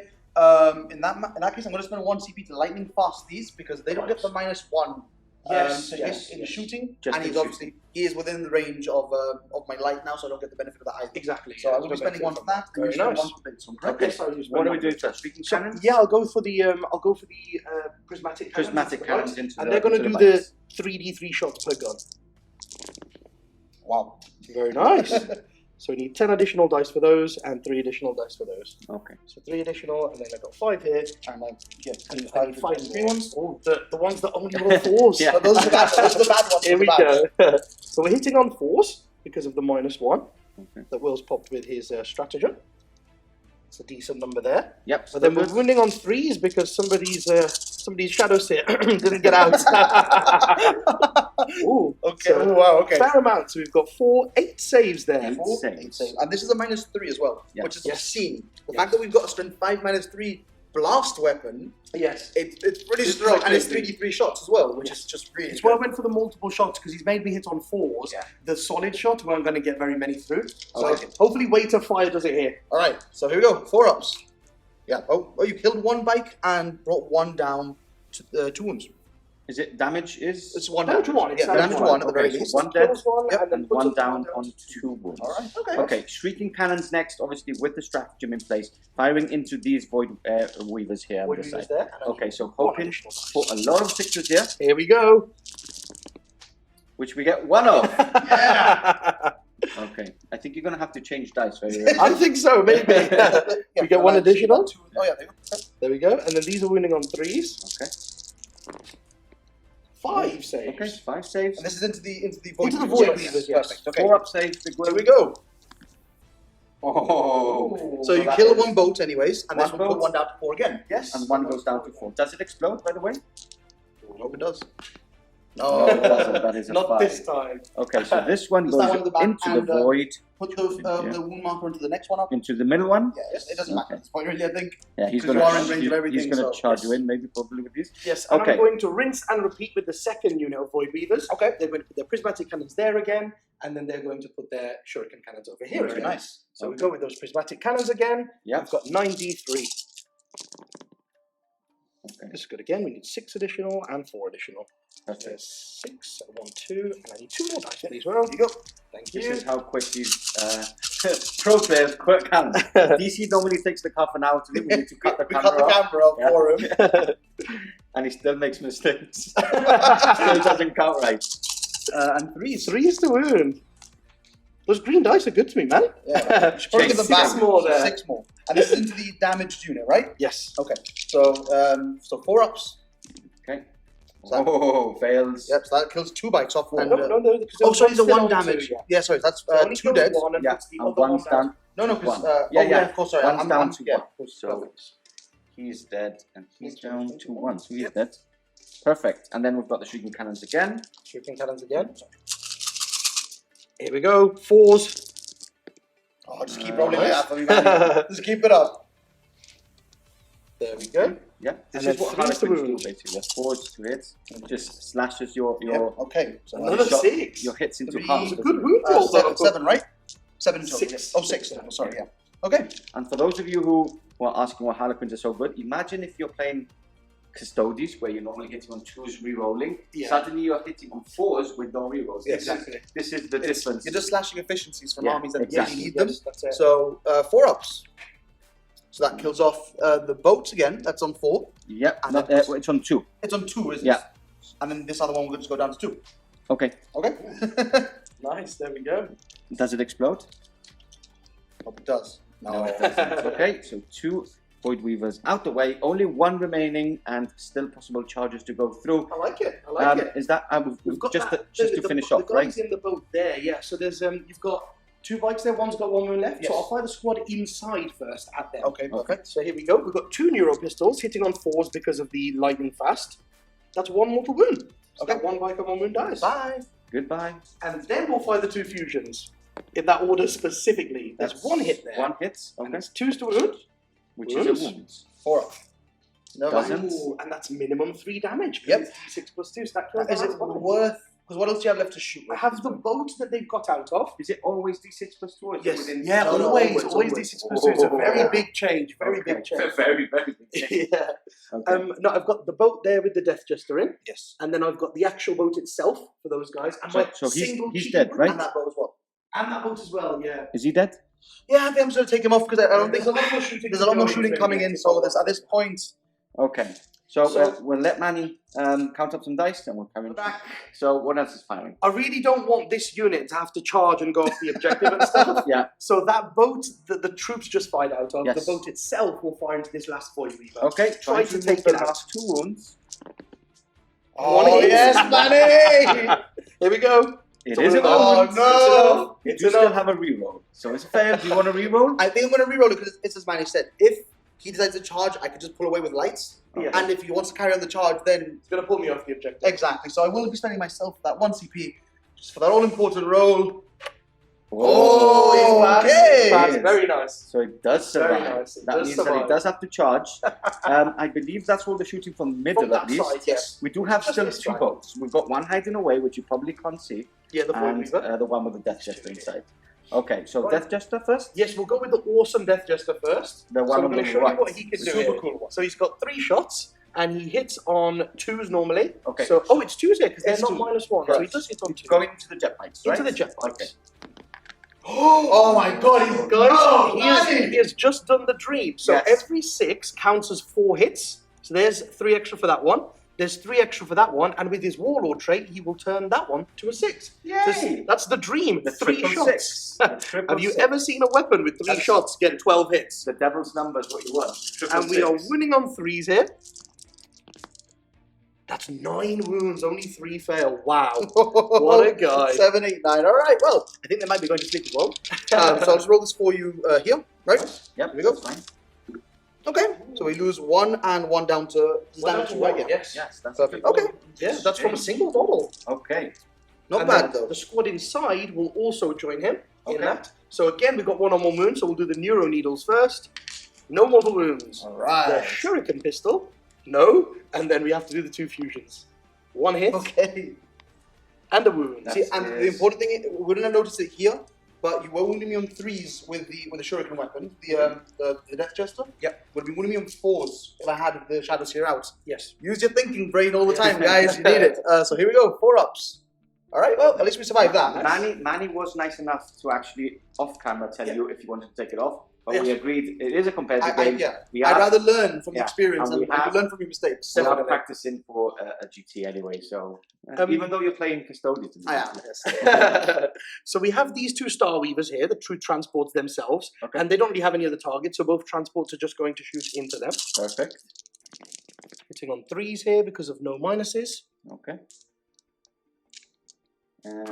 In that case, I'm going to spend 1 CP to lightning fast these because they don't get the -1 to hit in the shooting, Just and in he's obviously he is within the range of my light now, so I don't get the benefit of that either. Exactly. So I will be spending 1 for that, and Very you spend nice. 1 for Blade Storm, correct? Okay. Yes, I use What do we one. do first? Shrieking So, cannons? yeah, I'll go for the prismatic cannons. Prismatic into the cannons lights, into and the- they're going to into do the the lights. 3d3 shots per gun. Wow. Very nice. So we need 10 additional dice for those and 3 additional dice for those. Okay. So 3 additional, and then I got 5 here. And I get And 5 5 green ones. Oh, the ones that only roll 4s. Yeah. So those are the bad ones. Those are the bad ones. Here we those are bad. go. So we're hitting on 4s because of the -1 Okay. that Will's popped with his Stratagem. It's a decent number there. Yep. But then we're winning on 3s because somebody's Shadowseer didn't get out. Ooh, Okay. so Oh, wow. Okay. fair amount. So we've got 8 saves there. 8 Four, saves. 8 saves. And this is a -3 as well, Yes. which is Yes. obscene. The Yes. fact that we've got a strength 5 -3 blast weapon, Yes. it's pretty It's strong, quite and it's crazy. 3d3 shots as well, which is just really It's good. why I went for the multiple shots because he's made me hit on 4s. Yeah. The solid shot weren't going to get very many through. So like it. hopefully Weight of Fire does it here. All right, so here we go. 4 ups. Yeah. Oh, you killed 1 bike and brought 1 down to 2 wounds. Is it damage? It's one Damage damage. one, it's Yeah, damage one at the very Okay, so least. one dead Kills one, Yep, and then and puts one it down to on 2 wounds. All right. Okay. Okay, Shrieking Cannons next, obviously with the stratagem in place, firing into these Void Weavers here on Void this Weavers side. there. Okay, so hoping for a lot of 6s here, Here we go. which we get 1 of. Yeah. Okay, I think you're going to have to change dice very I think so, maybe. Yeah, We get one additional. Oh yeah, there you go. There we go. And then these are winning on 3s. Okay, 5 saves. okay, 5 saves. And this is into the void. Into the Weavers. Void Weavers, yes. Perfect. Okay. 4 up saves, big There win. we go. Oh, So you that kill is- one boat anyways, and this One will put boat. one down to 4 again. Yes. And 1 goes down to 4. Does it explode, by the way? I hope it does. No, it doesn't. That is a Not 5. this time. Okay, so this one Is that goes one at the back into the and, void, Put the Yeah. the wound marker into the next one up. into the middle one. Yeah, it doesn't matter Okay. at this point, really. I think. Yeah, he's Because going you are in range of to everything, he's going to so, charge yes. you in, maybe probably with these. Yes, and Okay. I'm going to rinse and repeat with the second unit of Void Weavers. Okay. They're going to put their prismatic cannons there again, and then they're going to put their shuriken cannons over here Very again. nice. So we go with those prismatic cannons again. Yeah. We've got 9d3. Okay. This is good again. We need 6 additional and 4 additional. Perfect. There's 6, 1, 2, and I need 2 more dice for these. Well, There you go. thank This you. is how quick these pro players quick can. DC normally takes like half an hour to do. We need to cut the We camera cut the off. camera off Yeah. for him. And he still makes mistakes. Still doesn't count right. And 3s. 3 is the wound. Those green dice are good to me, man. Yeah. Probably give them back. 6 more there. 6 more. And this is into the damaged unit, right? Yes. Okay. So 4 ups. Okay. So- Oh, fails. Yep. So that kills 2 bites off. And, No, because oh, sorry, they're the 1 still on damage. 2, yeah. Yeah, sorry, that's So only 2 kills dead. 1 and Yeah, puts the and other one's one down. down. No, no, because One. Yeah. of course, sorry, One's I'm down to yeah, 1. of course, So perfect. he's dead and he's down to 1. So he's dead. Perfect. And then we've got the shooting cannons again. Shuriken cannons again. Here we go. 4s. Oh, just keep rolling like that for me, man. Just keep it up. There we go. Yeah, this And is then what 3 is the Harlequins do wound. basically. 4 to hits, just slashes your Yeah, okay. So Another shot- 6. your hits into 3 half. is a doesn't good it? wound roll, though. 7, right? 7 total. 6. Oh, 6 total, sorry, yeah. Okay. And for those of you who are asking why Harlequins are so good, imagine if you're playing Custodes, where you're normally hitting on 2s re-rolling, Yeah. suddenly you're hitting on 4s with no re-rolls. Yeah, exactly. This is the difference. You're just slashing efficiencies from Yeah, armies that exactly. really need them. Yes, that's it. So 4 ups. So that kills off the boats again. That's on 4. Yep, And not, then- it's on 2. It's on 2, isn't Yeah. it? And then this other one will just go down to 2. Okay, Okay. Nice, there we go. does it explode? Hope it does. No, it doesn't. Okay, so 2 Void Weavers out the way, only 1 remaining, and still possible charges to go through. I like it. I like it. Is that We've got just that, just to the, finish the off, right? guys in the boat there, yeah. So there's you've got 2 bites there. One's got 1 wound left. Yes. So I'll fire the squad inside first at them. Okay, perfect. So here we go. We've got 2 Neuro pistols hitting on 4s because of the lightning fast. That's 1 mortal wound. So Okay. that 1 bite and 1 wound dies. Bye. Goodbye. And then we'll fire the 2 fusions in that order specifically. There's That's 1 hit there. 1 hits, And okay, there's 2s to wound. which is wounds. a wound. 4 up. No, Doesn't. Ooh, and that's minimum 3 damage. Yep. Because it's 6 plus 2. So that kills Is the it last one. worth? Because what else do you have left to shoot I with? have the boat that they've got out of. Is it always D6 plus 2? Or is it Yes. within Yeah, No, no, always always. D6 plus 2. It's a very Oh. big change. Very Okay. big change. Very, very big change. yeah. Okay. No, I've got the boat there with the Death Jester in, Yes. and then I've got the actual boat itself for those guys. And my So he's single he's cheeky dead, boat- right? And that boat as well. And that boat as well, yeah. Is he dead? Yeah, I think I'm just going to take him off because I don't think There's a lot more shooting. there's a lot more going shooting in coming in. So at this point, Okay. So, So- we'll let Mani count up some dice, and we'll come in. back. So what else is firing? I really don't want this unit to have to charge and go off the objective and stuff. Yeah. So that boat that the troops just fired out of, Yes. the boat itself will fire into this last Void Weaver. Okay. Try to remove take the it out. last 2 wounds. Oh hit. yes, Manny! Here we go. It So is a we're- Oh wound. no! You It's do still enough. have a reroll. So it's fair. Do you want to reroll? I think I'm going to reroll it because it's as Manny said. If he decides to charge, I could just pull away with lights. Yeah. And if he wants to carry on the charge, then It's going to pull me off the objective. exactly. So I will be spending myself that 1 CP just for that all important roll. Oh, he's okay. passed. Very nice. So it does Very survive. nice. It That does means that survive. it does have to charge. I believe that's all the shooting from the middle From that at least. side, yes. We do have Just still this 2 side. boats. We've got one hiding away, which you probably can't see, Yeah, the Void and Weaver. the one with the Death Jester inside. Okay, so Right. Death Jester first. Yes, we'll go with the awesome Death Jester first. The one so I'm on going the to show right. you what he can do. Super here. cool one. So he's got 3 shots. and he hits on 2s normally. Okay. So, it's 2s here because they're It's not 2s. -1, so he Correct. does hit on 2. Going into the jet bites, right? Into the jet bites. Okay. Oh my god, he's Guys, he has just done the dream. So Yes. every 6 counts as 4 hits. So there's 3 extra for that one. There's 3 extra for that one, and with his Warlord trait, he will turn that one to a 6. Yay! That's the dream. The 3 triple shots. 6. The triple Have you 6. ever seen a weapon with 3 That's- shots get 12 hits? The devil's number is what you want. Triple And we are 6. winning on 3s here. That's 9 wounds, only 3 fail. Wow. What a guy. 7, 8, 9. All right. Well, I think they might be going to sleep as well. So I'll just roll this for you here, right? Yep, Here we go. that's fine. Okay. So we lose 1 and 1 down to damage, right? Yeah. Yes. That's Perfect. a good Okay. roll. Yeah, that's from a single model. Okay. Not And bad then though. The squad inside will also join him in Okay. that. So again, we've got 1 on 1 wounds, so we'll do the Neuro needles first. No mortal wounds. All The right. Shuriken pistol, no. And then we have to do the 2 fusions. 1 hit Okay. and a wound. That's See, and the it. important thing, we wouldn't have noticed it here, but you were wounding me on 3s with the Shuriken weapon, the Death Jester. Yep. Would be wounding me on 4s if I had the Shadowseer out. Yes. Use your thinking brain all the time, guys. You need it. So here we go, 4-ups. All right. Well, at least we survived that. Mani was nice enough to actually off camera tell you if you wanted to take it off, but Yes. we agreed it is a competitive game. We I'd are rather learn from the Yeah, experience and we and have- learn from your mistakes. we are Definitely. practicing for a GT anyway, so Um, even though you're playing custodians, I am. Yes. So we have these 2 Star Weavers here, the true transports themselves, Okay. and they don't really have any other targets, so both transports are just going to shoot into them. perfect. Hitting on 3s here because of no minuses, Okay. And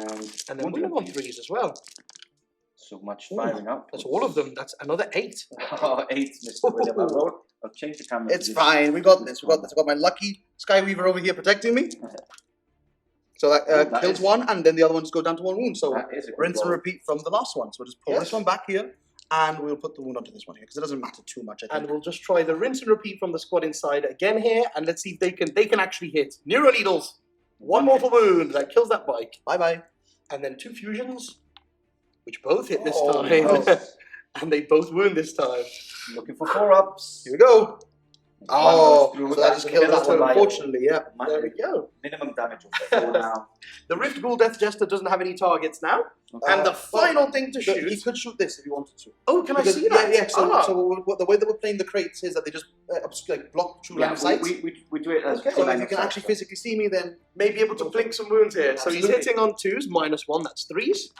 and then winning on 3s as well. So much Ooh, firing up. That's all of them. That's another 8. Oh, 8, Mr. William. I'll change the camera. It's fine. We got this. We got this. I got my lucky Skyweaver over here protecting me. So that, that kills is- 1, and then the other one just go down to 1 wound. So That is a good rinse and roll. repeat from the last one. So we'll just pull Yes. this one back here, and we'll put the wound onto this one here because it doesn't matter too much. I And think. we'll just try the rinse and repeat from the squad inside again here, and let's see if they can actually hit. Neuro needles, 1 mortal wound that kills that bike, Bye bye. and then 2 fusions, which both hit this Oh, time, no. and they both wound this time. Looking for 4-ups. Here we go. Oh, One goes through, so that just that's kills the that one. one. Unfortunately, yeah. There we go. Minimum damage of 4 now. The Rift Ghoul Death Jester doesn't have any targets now, Okay. and the final thing to He shoot. could shoot this if he wanted to. Oh, can I Because- see that? Yeah, yeah. So, Ah. so the way that we're playing the crates is that they just like block true line Yeah, of sight. we do it as Okay. So full if line you of can sight, actually so- physically see me, then May be able to blink some wounds here. So he's Absolutely. hitting on 2s, -1, that's 3s.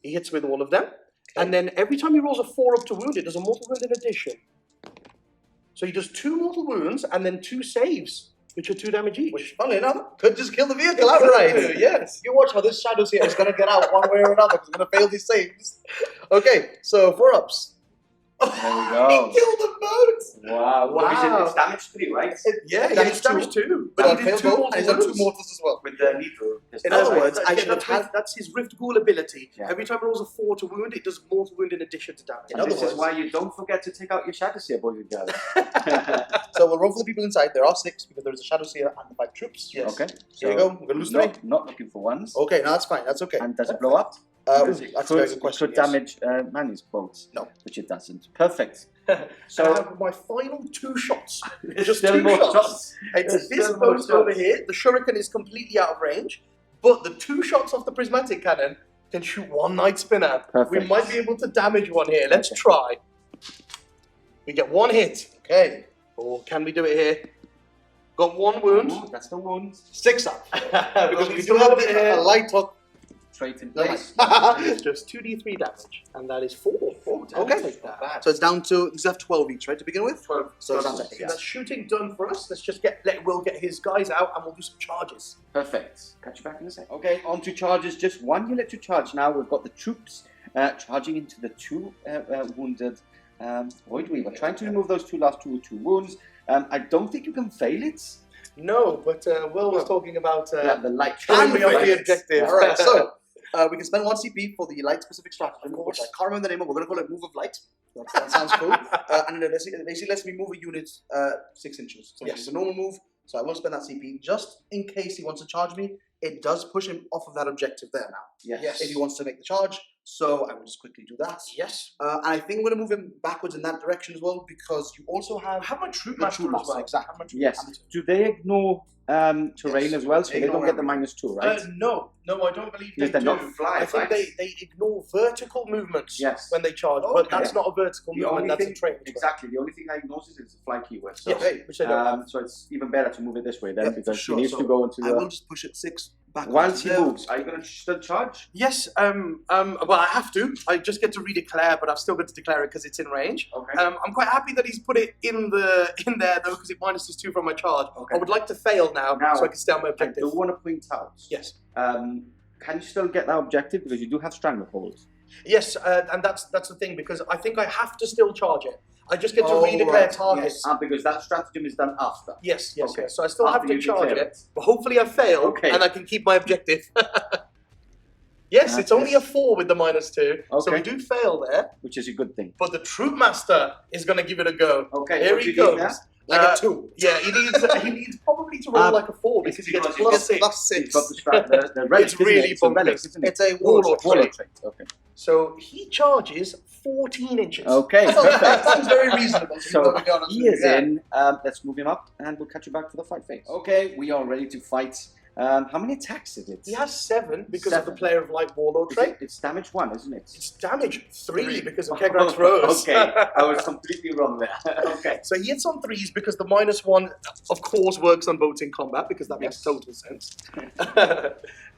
He hits with all of them. And then every time he rolls a 4 up to wound, it does a mortal wound in addition. So he does 2 mortal wounds and then 2 saves, which are 2 damage each. which, funnily enough, could just kill the vehicle outright. Yes. You watch how this Shadowseer is going to get out one way or another because he's going to fail these saves. Okay, so 4-ups. There we go. He killed them both. Wow. Wow. It's damage 3, right? Yeah, Damage it's damage 2. But But he he did 2 both, mortal and he's done 2 wounds. mortals as well. With the needle. In other other words, words, I should have had- that's his Rift Ghoul ability. Yeah. Every time he rolls a 4 to wound, it does mortal wound in addition to damage. In And other this is words- why you don't forget to take out your Shadowseer, boys and girls. So we'll roll for the people inside. There are 6 because there is a Shadowseer and the 5 troops. Yes. Okay. Here you go. We're going to lose 3. Not looking for ones. Okay, no, that's fine. That's okay. And does it blow up? That's Because it a could, very good question. It could yes. damage Mani's boats. No. Which it doesn't. Perfect. So I So have my final 2 shots. there's Just still 2 more shots. shots. It's There's this still more boat over shots. here. The Shuriken is completely out of range, but the 2 shots off the prismatic cannon can shoot 1 Night Spinner. Perfect. We might be able to damage one here. Let's Okay. try. We get 1 hit. Okay. Or can we do it here? Got 1 wound. Ooh, that's the wound. 6 up. because we we do do have have it a here. light hook. Trait in Nice. place. It's just 2d3 damage, and that is 4. Okay. Take that. So it's down to, these have 12 each, right, to begin with? 12. So it's down to So 8. that's shooting done for us. Let's just we'll get his guys out and we'll do some charges. Perfect. Catch you back in a sec. Okay, on to charges. Just 1 unit to charge now. We've got the troops charging into the 2 wounded Void Weaver. Trying to remove those 2 last 2 wounds. I don't think you can fail it. No, but Will was talking about The light And me off the fail. objective. All right, so we can spend 1 CP for the light specific stratagem, which I can't remember the name of. We're going to call it Move of Light. That sounds cool. And it basically lets me move a unit 6 inches. So Yes. it's a normal move, so I won't spend that CP. Just in case he wants to charge me, it does push him off of that objective there now. Yes. If he wants to make the charge, So I will just quickly do that. Yes. And I think we're going to move him backwards in that direction as well, because you also have... How much Troupe the Master Troupe as well? Exactly. How much Yes. Do they ignore terrain Yes, as well? So they don't ignore get the everything. -2, right? No, I don't believe they Because they're do. not fly, I think right? they ignore vertical movements Yes. when they charge, Oh, but okay. that's not a vertical The movement, only that's thing, a trait. exactly. The only thing that ignores is the fly keyword. So, Yes, which they don't have. so it's even better to move it this way then, Yeah, for because sure. he needs So to go into I the. will just push it 6 backwards. Once he there. moves, are you going to still charge? Yes, well, I have to. I just get to redeclare, but I've still got to declare it because it's in range. Okay. I'm quite happy that he's put it in there though, because it -2 from my charge. Okay. I would like to fail now, so I can stay on my I objective. do want to point out. Yes. Can you still get that objective because you do have stranglehold? Yes, and that's the thing, because I think I have to still charge it. I just get to Oh, redeclare right, targets. yes. Because that stratagem is done after. Yes. Okay. So I still have After to you charge declare it, but hopefully I fail, Okay. and I can keep my objective. Yes, it's only a 4 with the -2, so we Okay. do fail there. Which is a good thing. But the Troupe Master is going to give it a go. Okay. Here what he do you need comes. Like a 2. Yeah, he needs probably to roll like a 4 because he gets because plus Plus 6. +6. You've got the relic, It's isn't really it? It's a bonkers. relic, isn't it? It's a Warlord Warlord trait. trait. Okay. So he charges 14 inches. Okay. That sounds very reasonable. To So be honest he with is you. in. Let's move him up, and we'll catch you back for the fight phase. Okay, we are ready to fight. How many attacks is it? He has 7 because of the 7. Player of Light Warlord Is trait. it- It's damage 1, isn't it? It's damage 3 3. because of Kegrak's Rose. Okay, I was completely wrong there. Okay. So he hits on 3s because the -1, of course, works on boats in combat because that makes Yes. total sense.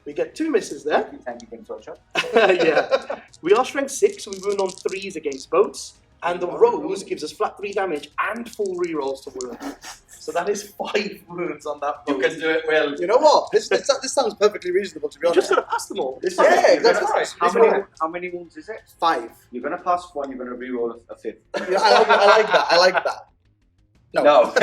We get 2 misses there. Thank you, King Torture. Yeah. We are strength 6, so we wound on 3s against boats. And the Rose gives us flat 3 damage and full rerolls to wound. So that is 5 wounds on that boat. You can do it well. You know what? This sounds perfectly reasonable, to be You honest. just gotta pass them all. This Yeah, is- that's right. How many wounds is it? 5. You're gonna pass 1. You're gonna reroll a 5th. Yeah, I like that. I like that. No.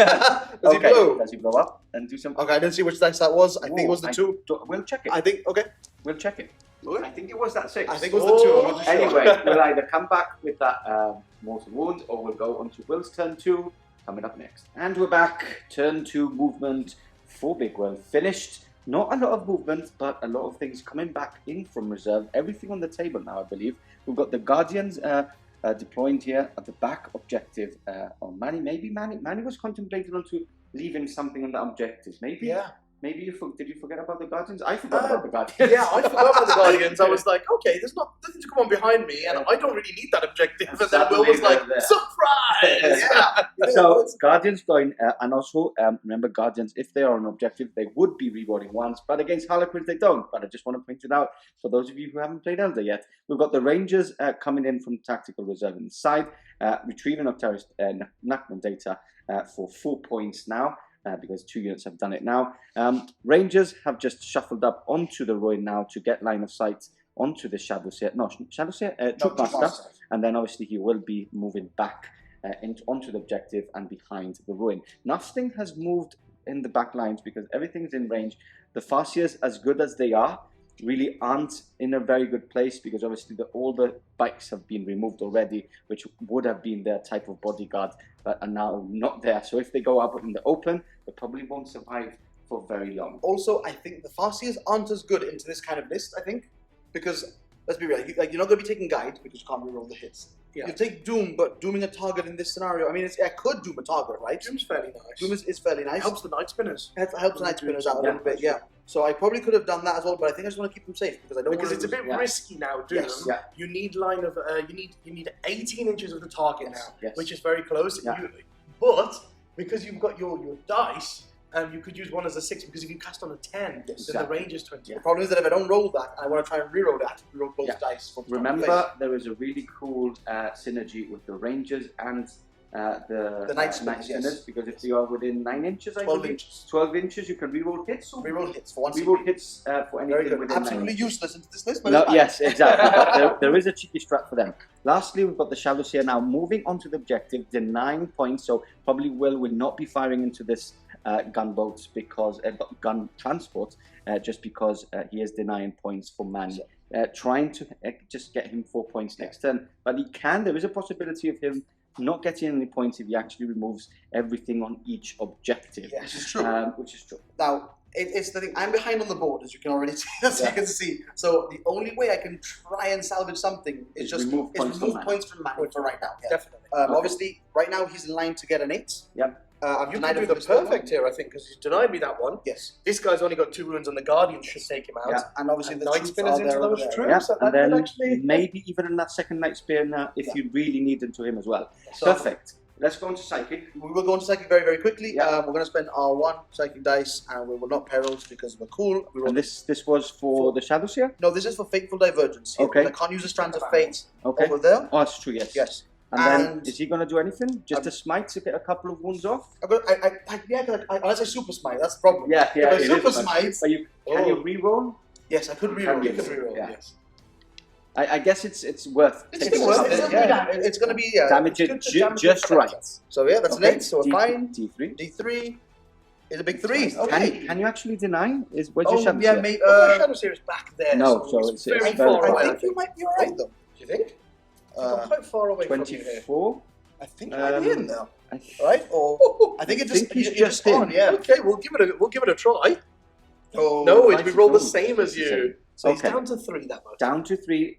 Does he Okay. blow? Does he blow up and do some? Okay, I didn't see which dice that was. I think it was the 2. We'll check it. I think, okay. We'll check it. Okay. I think it was that 6. I think it was the 2. I'm not too sure. Anyway, we'll either come back with that mortal wound, or we'll go on to Will's turn 2, coming up next. And we're back. Turn 2 movement for Big Will. Finished. Not a lot of movement, but a lot of things coming back in from reserve. Everything on the table now, I believe. We've got the Guardians deployed here at the back objective on Mani. Maybe Mani was contemplating onto leaving something on that objective. Maybe. Yeah. Maybe did you forget about the Guardians? I forgot about the Guardians. Yeah, I forgot about the Guardians. I was like, okay, there's nothing to come on behind me, and I don't really need that objective. And then Will was like, There. surprise! Yeah. So Guardians going, and also remember Guardians, if they are an objective, they would be rewarding once, but against Harlequins they don't. But I just want to point it out for those of you who haven't played Elder yet. We've got the Rangers coming in from Tactical Reserve on the side, retrieving Noctaris Nachman data for 4 points now. Because 2 units have done it now. Rangers have just shuffled up onto the ruin now to get line of sight onto the Shadowseer. Troupe Master. And then obviously he will be moving back onto the objective and behind the ruin. Nothing has moved in the back lines because everything's in range. The Farseers, as good as they are, really aren't in a very good place because obviously all the bikes have been removed already, which would have been their type of bodyguard, but are now not there. So if they go up in the open, they probably won't survive for very long. Also, I think the Farseers aren't as good into this kind of list, I think. Because, let's be real, you're not going to be taking guide because you can't reroll the hits. Yeah. You take Doom, but dooming a target in this scenario, I mean, I could doom a target, right? Doom's fairly nice. Doom is fairly nice. It helps the Night Spinners. It helps Night Spinners out a Yeah. little bit, yeah. So I probably could have done that as well, but I think I just want to keep them safe because I don't Because want it's a bit risky now, Doom. Yes. Yeah. You need line of you need 18 inches of the target Yes. now, Yes. which is very close. Yeah. But because you've got your dice, you could use one as a 6 because if you cast on a 10, then the Exactly. range is 20. The problem is that if I don't roll that, and I want to try and reroll that, reroll both Yeah. dice. For the Remember, there is a really cool synergy with the Rangers and the Night Spinners, yes. Spinners, because if you are within 9 inches, I 12 believe, inches. 12 inches, you can reroll hits. Or Reroll hits for one reroll hits for Very anything good. within 9 Absolutely inches. useless into this list, but No, it's fine. yes, exactly. But there is a cheeky strat for them. Lastly, we've got the Shadowseer now moving onto the objective, denying points. So probably will not be firing into this gunboat because gun transport, just because he is denying points for Mani. Trying to just get him 4 points next turn, but he can. There is a possibility of him not getting any points if he actually removes everything on each objective. Yes, it's true. Which is true. Now, It's the thing. I'm behind on the board, as you can already see. As you can see. So the only way I can try and salvage something is just remove points from Mani for right now. Yeah. Definitely. Obviously, right now he's in line to get an 8. Yep. I've You denied can him do for the this one. perfect here, I think, because he's denied me that one. Yes. This guy's only got 2 wounds, and the Guardian should take him out. Yeah. And obviously And the Night troops Spinners are into there. those over there. troops. Yeah, that and could then actually- maybe even in that second Night Spear now, if you really need them to him as well. So Perfect. Let's go on to Psychic. we will go into Psychic very, very quickly. Yeah. We're going to spend our 1 Psychic dice, and we will not perils because we're cool. We roll And this was for the Shadowseer? No, this is for Fateful Divergence. Okay. I can't use the Strands of Fate Okay. over there. Oh, it's true, yes. Yes. And then, And- is he going to do anything? Just a smite to get a couple of wounds off? Unless I super smite, that's the problem. Yeah, If I it super is, man. smite, But can you re-roll? yes, I could Can reroll. you? You can reroll. Yeah. Yes. I guess it's worth It's taking worth some it. damage. Yeah, it's going to be Damage it's it good to damage just it right. So yeah, that's an 8. So we're fine. D3. D3 is a big 3. Okay. Can you actually deny? Where's your Oh Shadowseer? yeah, mate. My Shadowseer is back there. No, so it's it's very very far far away. I think you might be alright though. Do you think? I'm Uh, quite far away from you here. 24. I think you might be in there, I right? Or I think it just think he's it's just in. on. Yeah. Okay, we'll give it a try. Oh, No, right. we rolled the Oh, same as you. So he's Okay. down to 3 that much. Down to 3.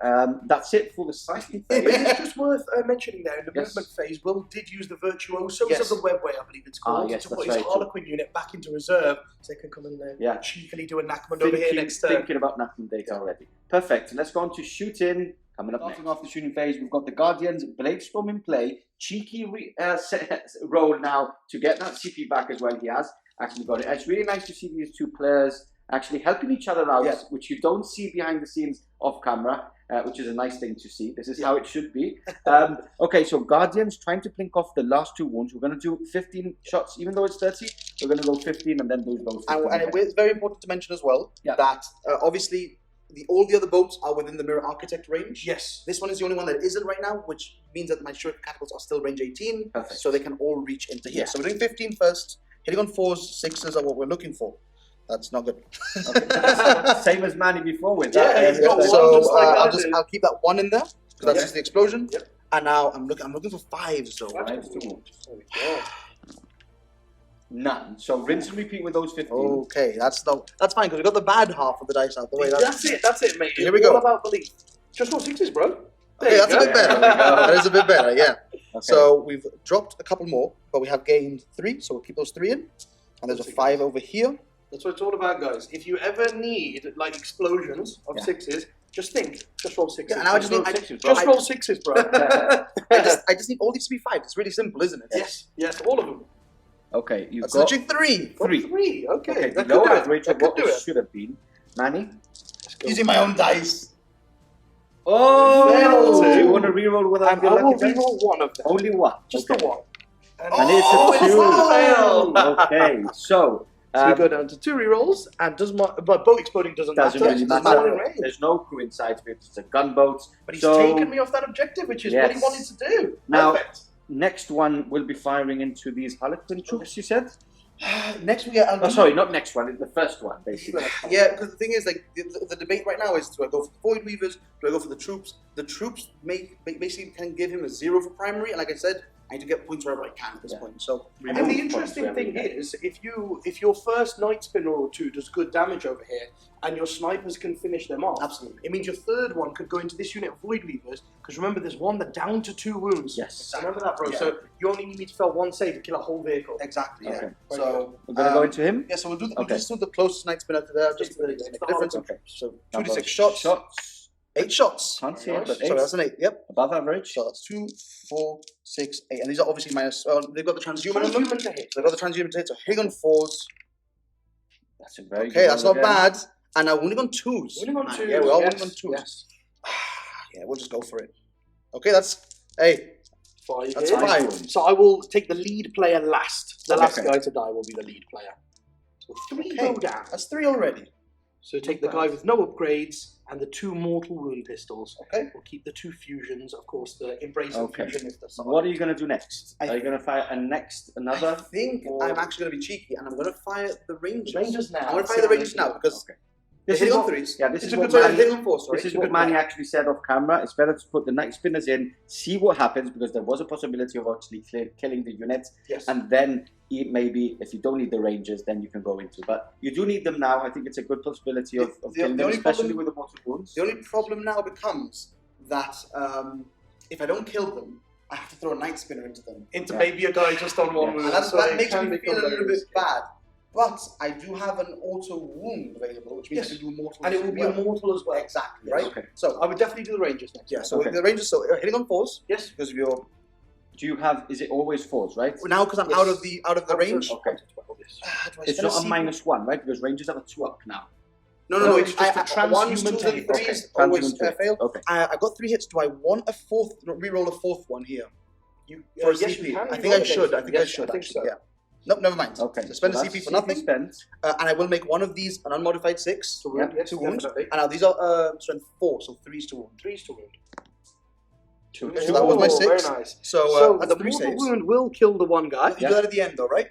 That's it for the Psychic But phase. it's just worth mentioning there, in the Yes. movement phase, Will did use the Virtuosos Yes. of the Webway, I believe it's called, yes, to that's put his very true. Harlequin unit back into reserve, so they can come and Yeah. cheekily do a Nakman over here next turn. Thinking about Napman data already. Perfect. Let's go on to shooting. Coming up Starting off the shooting phase, we've got the Guardians, Bladestorm in play. Cheeky roll now to get that CP back as well. He has actually got it. It's really nice to see these two players actually helping each other out, Yeah. which you don't see behind the scenes off camera, which is a nice thing to see. This is how it should be. Okay, so Guardians trying to blink off the last 2 wounds. We're going to do 15 shots, even though it's 30. We're going to go 15 and then do those 15. And it's very important to mention as well Yeah. that obviously all the other boats are within the Mirror Architect range. Yes. This one is the only one that isn't right now, which means that my short catapults are still range 18, Perfect. so they can all reach into here. Yeah. So we're doing 15 first. Hitting on 4s, 6s are what we're looking for. That's not good. Same as Manny before with Yeah, that. he's got one So just like I did. I'll keep that 1 in there because that's Yeah. just the explosion. Yep. And now I'm looking for 5s though. Five. Five to wound. There we go. None. So rinse and repeat with those 15. Okay, that's fine because we got the bad half of the dice out the way. That's it, mate. Here we It's go. all about belief. Just roll 6s, bro. There Okay, you that's a go. bit better. That is a bit better, yeah. Okay. So we've dropped a couple more, but we have gained 3, so we'll keep those 3 in. And there's a 5 over here. That's what it's all about, guys. If you ever need like explosions of Yeah. 6s, just roll 6s. Yeah, and I just need- just roll 6s, bro. I just need all these to be 5. It's really simple, isn't it? yes, all of them. Okay, you've That's got literally 3. 3. 3, okay. Okay, that below could do it. average That of could what do it it. should have been. Manny? Using my own dice. Oh! Failed. Do you want to reroll with And I will reroll one of them. Only one. Just okay. the one. And And it's Oh, a it's 2. failed. Okay, so So we go down to 2 rerolls, and but boat exploding doesn't doesn't matter. really It's matter. not in range. There's no crew inside of it. It's a gunboat. But he's so taken me off that objective, which is what he Yes. wanted to do. Now- Perfect. next one will be firing into these Harlequin troops, you said? Next we get. Oh, sorry, not next one. It's the first one, basically. Yeah, because the thing is, like, the debate right now is: do I go for the Void Weavers? Do I go for the troops? The troops basically can give him a 0 for primary, and like I said, I need to get points wherever I can at this Yeah. point. So And Remove the points interesting wherever thing you can. is, if your first Night Spinner or 2 does good damage over here, and your snipers can finish them off, absolutely. it means your third one could go into this unit of Void Weavers, because remember, there's one that down to 2 wounds. Yes. Remember that, bro? Yeah. So you only need to fail 1 save to kill a whole vehicle. Exactly. Yeah. Okay. So We're going to go into him? Yeah, so we'll do Okay. just do the closest Night Spinner to there, just to make a difference. Okay. So Number 2d6 shots, Shots. 8 shots. Can't see it, but So that's an 8. Yep. above average. So that's 2, 4, 6, 8, and these are obviously minus. They've got the transhuman in them. Transhuman to hit. They've got the transhuman to hit. So hitting on 4s. That's a very good Okay, that's roll not again. bad. And now winning on 2s. Winning on Man, 2. Yeah, we're all yes, winning on 2s. Yes. Yeah, we'll just go for it. Okay, that's 5 That's here. 5. So I will take the lead player last. The Okay. last guy to die will be the lead player. So 3 Okay. go down. That's 3 already. So take the guy with no upgrades and the 2 mortal wound pistols. Okay. We'll keep the 2 fusions. Of course, the embracing Okay. fusion is the So what are you going to do next? I- Are you going to fire another? I think or- I'm actually going to be cheeky and I'm going to fire the Rangers. Rangers now. I'm going to fire the Rangers now because This Hitting is on what, threes. yeah, this It's is a what good Manny, hitting on fours, sorry. this is what Manny actually said off camera. It's better to put the night spinners in, see what happens, because there was a possibility of actually killing the units, Yes. and then maybe if you don't need the rangers, then you can go into. But you do need them now. I think it's a good possibility of killing them, especially with the mortal wounds. The only problem now becomes that if I don't kill them, I have to throw a night spinner into them. Into maybe a guy just on one Yeah. move. And so that it makes can me become feel a very little bit risky. bad. But I do have an auto wound available, which means Yes. I can do mortal. And it will be as a mortal as well. Exactly, right? Okay. So I would definitely do the Rangers next. yeah, so Okay. the Rangers, so hitting on fours, Yes. because of your Do you have? Is it always fours, right? now because I'm Yes. out of the range. Okay. Do I It's spend not a CP? -1, right? Because rangers have a 2-up now. No, it's just a transhuman ones, twos, and hit. threes Okay. always Transhuman hit. fail. Okay. I got 3 hits. Do I want a fourth? Reroll a fourth one here You, for a yes, CP? you can. I You think roll I should. against I them. think I Yes, should. I think Actually, so. yeah. Nope, never mind. Okay. So spend a so CP that's for nothing, Spent. and I will make one of these an unmodified 6. To wound, yes, 2 wounds. definitely. And now these are strength 4, so 3s to wound. 3s to wound. Two. So that was my 6. Very nice. So, So that's the 3 mortal saves. wound will kill the one guy. You do that at the end, though, right?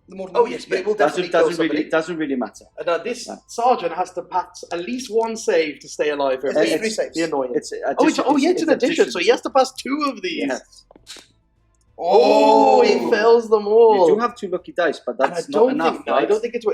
The mortal Oh wound? yes, but it will definitely Doesn't kill somebody. doesn't really matter. And this No. sergeant has to pass at least one save to stay alive. It's It's 3 saves. the annoyance. It's It's an addition, so he has to pass 2 of these. Yes. Oh, he fails them all. You do have 2 lucky dice, but And I that's don't not enough. think, no, I don't think it's.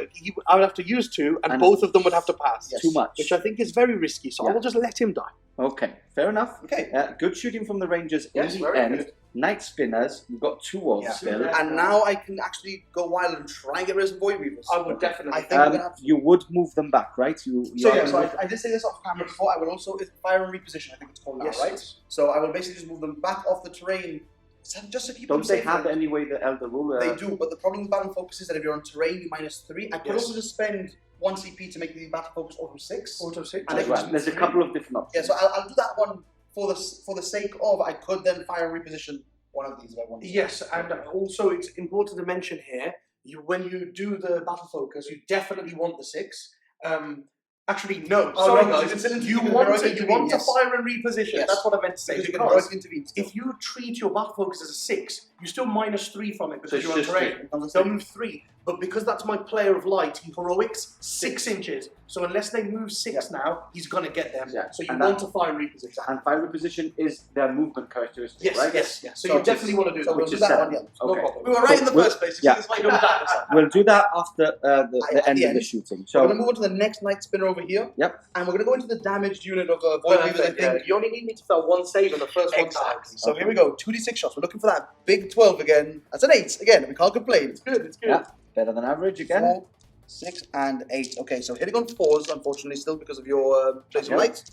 I would have to use 2, and And- both of them would have to pass. Yes. Too much. Which I think is very risky. So I Yeah. will just let him die. Okay, fair enough. Okay. Good shooting from the Rangers Yes, in the very end. good. Night Spinners, we've got 2 of Yeah. still. And now I can actually go wild and try and get rid of some Void Weavers. I would definitely. I think we're gonna have to. You would move them back, right? You So are yeah, so gonna- I did say this off camera before. I will also fire and reposition. I think it's called now, Yes. right? So I will basically just move them back off the terrain, just to keep them don't they safe. have any way the Elder Rule? They do, but the problem with battle focus is that if you're on terrain, you -3. I could Yes. also just spend 1 CP to make the battle focus auto 6. Auto 6. And I As can well. just There's a move couple of different Yeah, options. so I'll do that one for the sake of. I could then fire and reposition one of these if I want. Yes, and also it's important to mention here, when you do the battle focus, you definitely want the 6. Actually, no. Oh, sorry, no, guys. it's an You intervene, want heroic to intervene, yes. fire and reposition. Yes. That's what I meant to say. Because you can Because heroic intervene still. if you treat your battle focus as a 6, you still -3 from it because it's you're on just terrain. They'll move 3. But because that's my player of light, he heroics 6 inches. So unless they move 6 now, he's going to get them. Yeah. So you And want to fire and reposition. And fire position is their movement characteristic, Yes, right? yes, yes. So So you it's- definitely want to do so that. we'll Which do is that 7. one, yeah. No Okay. problem. We were right in the We'll- first place. yeah. That's why you don't die this time. We'll do that after the At end the of the end. shooting. We're going to So, move on to the next night spinner over here. Yep. And we're going to go into the damaged unit of Void Weavers, I Perfect, think. yeah. You only need me to fail 1 save on the first one. Exactly. So here we go. 2d6 shots. We're looking for that big 12 again. That's an 8. Again, we can't complain. It's good, it's good. yeah, better than average again. 4, 6, and 8. Okay, so hitting on 4s, unfortunately, still because of your place of Okay. light.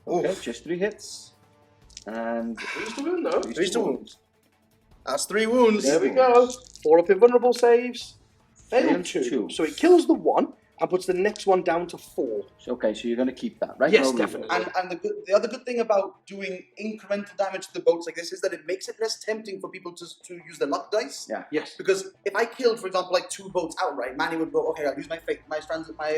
Okay, Oof. just 3 hits. And 3's to wound though. 3 to wound. That's 3 wounds. There we go. 4 up invulnerable saves. Failed Failed 2. two. So it kills the 1 and puts the next one down to 4. okay, so you're going to keep that, right? Yes, No reroll. definitely. And the other good thing about doing incremental damage to the boats like this is that it makes it less tempting for people to use their luck dice. Yeah. Yes. Because if I killed, for example, like 2 boats outright, Manny would go, okay, I'll use my fate, my strands, my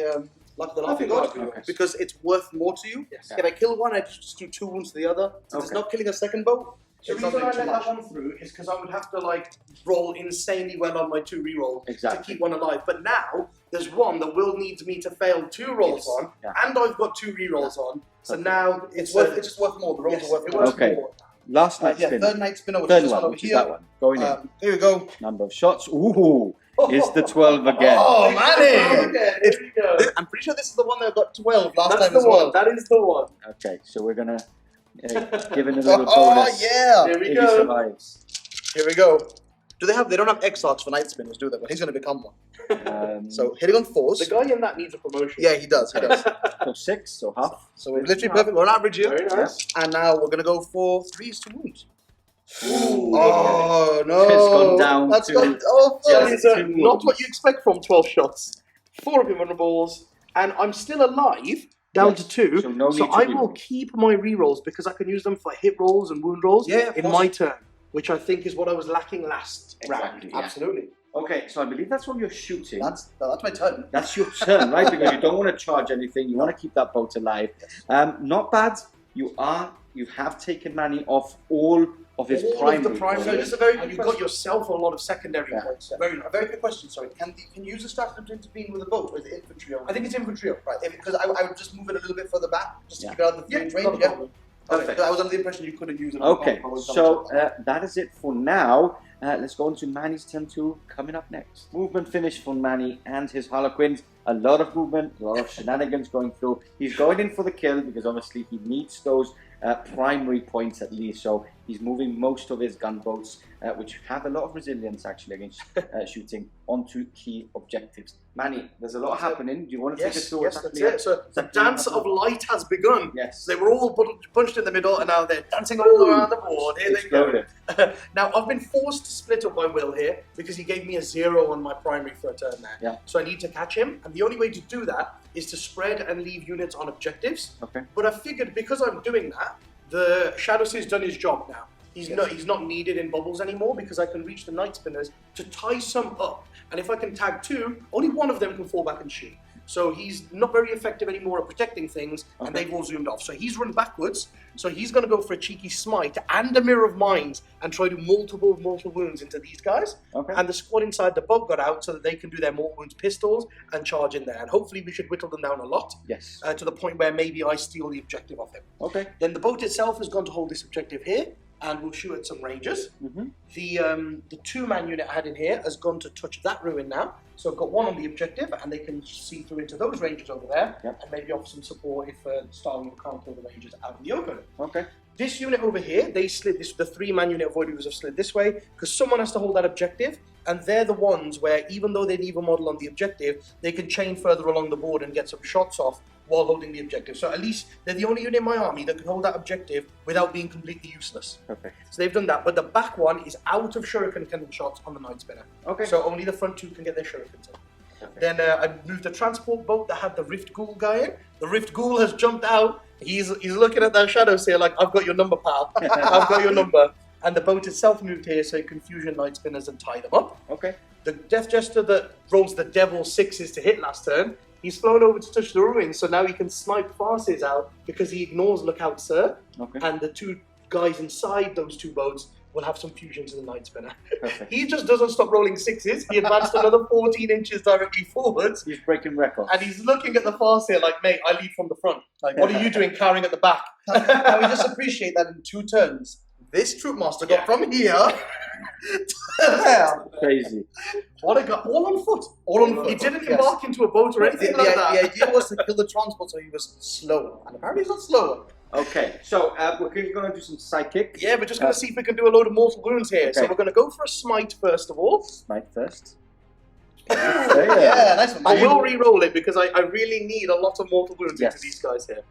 luck of the laughing god, Okay. because it's worth more to you. Yes. If I kill one, I just do 2 wounds to the other. Since it's Okay. not killing a second boat, The it's not reason I doing let too that much. one through is because I would have to like roll insanely well on my 2 rerolls Exactly. to keep one alive. But now there's one that will need me to fail 2 rolls Yes. on, Yeah. and I've got 2 rerolls on. So Okay. now It's just worth more. The rolls yes, are worth it more. works Okay. more. Last night Yeah, spin. third night spinner, which Third is this one, one over which is here. that one. Going in. Here we go. Number of shots. Ooh, is the 12 again. Oh, Manny! Okay, here we go. I'm pretty sure this is the one that got 12 last That's time the as well. one. That is the one. Okay, so we're going to give it a little Oh, bonus yeah! Here we if he go. survives. Here we go. They don't have Exarchs for night spinners, do they? But he's going to become one. So hitting on 4s. The guy in that needs a promotion. Yeah, he does. He does. So 6, so half. So we're literally perfect. We're on average here. Very nice. And now we're going to go for 3s to wound. Ooh. Oh, no. It's gone down That's to gone. Oh, just That is two not wounds. what you expect from 12 shots. 4 of invulnerables, and I'm still alive, down Yes, to 2. so no need to I will reroll. keep my rerolls because I can use them for hit rolls and wound rolls Yeah, of in course. my turn, which I think is what I was lacking last Exactly, round. yeah. Absolutely. Okay, so I believe that's when you're shooting. That's my turn. That's your turn, right? Because you don't want to charge anything. You want to keep that boat alive. Not bad. You have taken Manny off all of his All primary. of the primary. So just a very And quick you got yourself a lot of secondary Yeah. points. There. very quick question. Sorry, can you use the stratagem to intervene with a boat, or is it infantry only? I think it's infantry. Right, because I would just move it a little bit further back, just to Yeah. keep it out of the range. not a Yeah. problem. Perfect. I was under the impression you couldn't use it. Okay, so that is it for now. Let's go on to Mani's turn 2 coming up next. Movement finish for Mani and his Harlequins. A lot of movement, a lot of shenanigans going through. He's going in for the kill because obviously he needs those primary points at least. So he's moving most of his gunboats, which have a lot of resilience actually against shooting, onto key objectives. Mani, there's a lot happening. Do you want to take us through Yes, what's that's happening? it. So the dance of light has begun. Yes. So they were all bunched in the middle, and now they're dancing all around the board. Here they go. Now, I've been forced to split up by Will here because he gave me a 0 on my primary for a turn there. Yeah. So I need to catch him, and the only way to do that is to spread and leave units on objectives. Okay. But I figured because I'm doing that, the Shadowseer's done his job now. He's not needed in bubbles anymore because I can reach the Night Spinners to tie some up. And if I can tag 2, only one of them can fall back and shoot. So he's not very effective anymore at protecting things, and they've all zoomed off. So he's run backwards, so he's going to go for a cheeky smite and a Mirror of Minds and try to do multiple mortal wounds into these guys. Okay. And the squad inside the boat got out so that they can do their mortal wounds pistols and charge in there. And hopefully we should whittle them down a lot, Yes. to the point where maybe I steal the objective off him. Okay. Then the boat itself has gone to hold this objective here, and we'll shoot at some rangers. Mhm. The 2-man unit I had in here has gone to touch that ruin now. So I've got one on the objective, and they can see through into those rangers over there, Yep. and maybe offer some support if Starling can't kill the rangers out in the open. Okay. This unit over here, they slid this. The 3-man unit of Voidweavers have slid this way because someone has to hold that objective, and they're the ones where even though they leave a model on the objective, they can chain further along the board and get some shots off while holding the objective. So at least they're the only unit in my army that can hold that objective without being completely useless. Perfect. So they've done that, but the back one is out of shuriken cannon shots on the Night Spinner. Okay. So only the front 2 can get their shurikens in. Then I moved the transport boat that had the Rift Ghoul guy in. The Rift Ghoul has jumped out. He's looking at that Shadowseer like, I've got your number, pal. I've got your number. And the boat itself moved here so it can fusion Night Spinners and tie them up. Okay. The Death Jester that rolls the Devil 6s to hit last turn, he's flown over to touch the ruins, so now he can snipe farces out because he ignores Lookout Sir. Okay. And the 2 guys inside those 2 boats will have some fusions in the Night Spinner. Perfect. He just doesn't stop rolling 6s. He advanced another 14 inches directly forwards. He's breaking records. And he's looking at the Farseer like, mate, I lead from the front. Like, what are you doing carrying at the back? I would just appreciate that in 2 turns, this troop master got from here to there. Crazy. What a guy. All on foot. All on foot. He didn't Yes. embark into a boat or anything like that. The idea was to kill the transport so he was slower, and apparently he's not slower. Okay, so we're going to do some psychic. Yeah, we're just going to see if we can do a load of mortal wounds here. So Okay. we're going to go for a smite first of all. Smite first. Yeah, nice one. I will re-roll it because I really need a lot of mortal wounds Yes. into these guys here.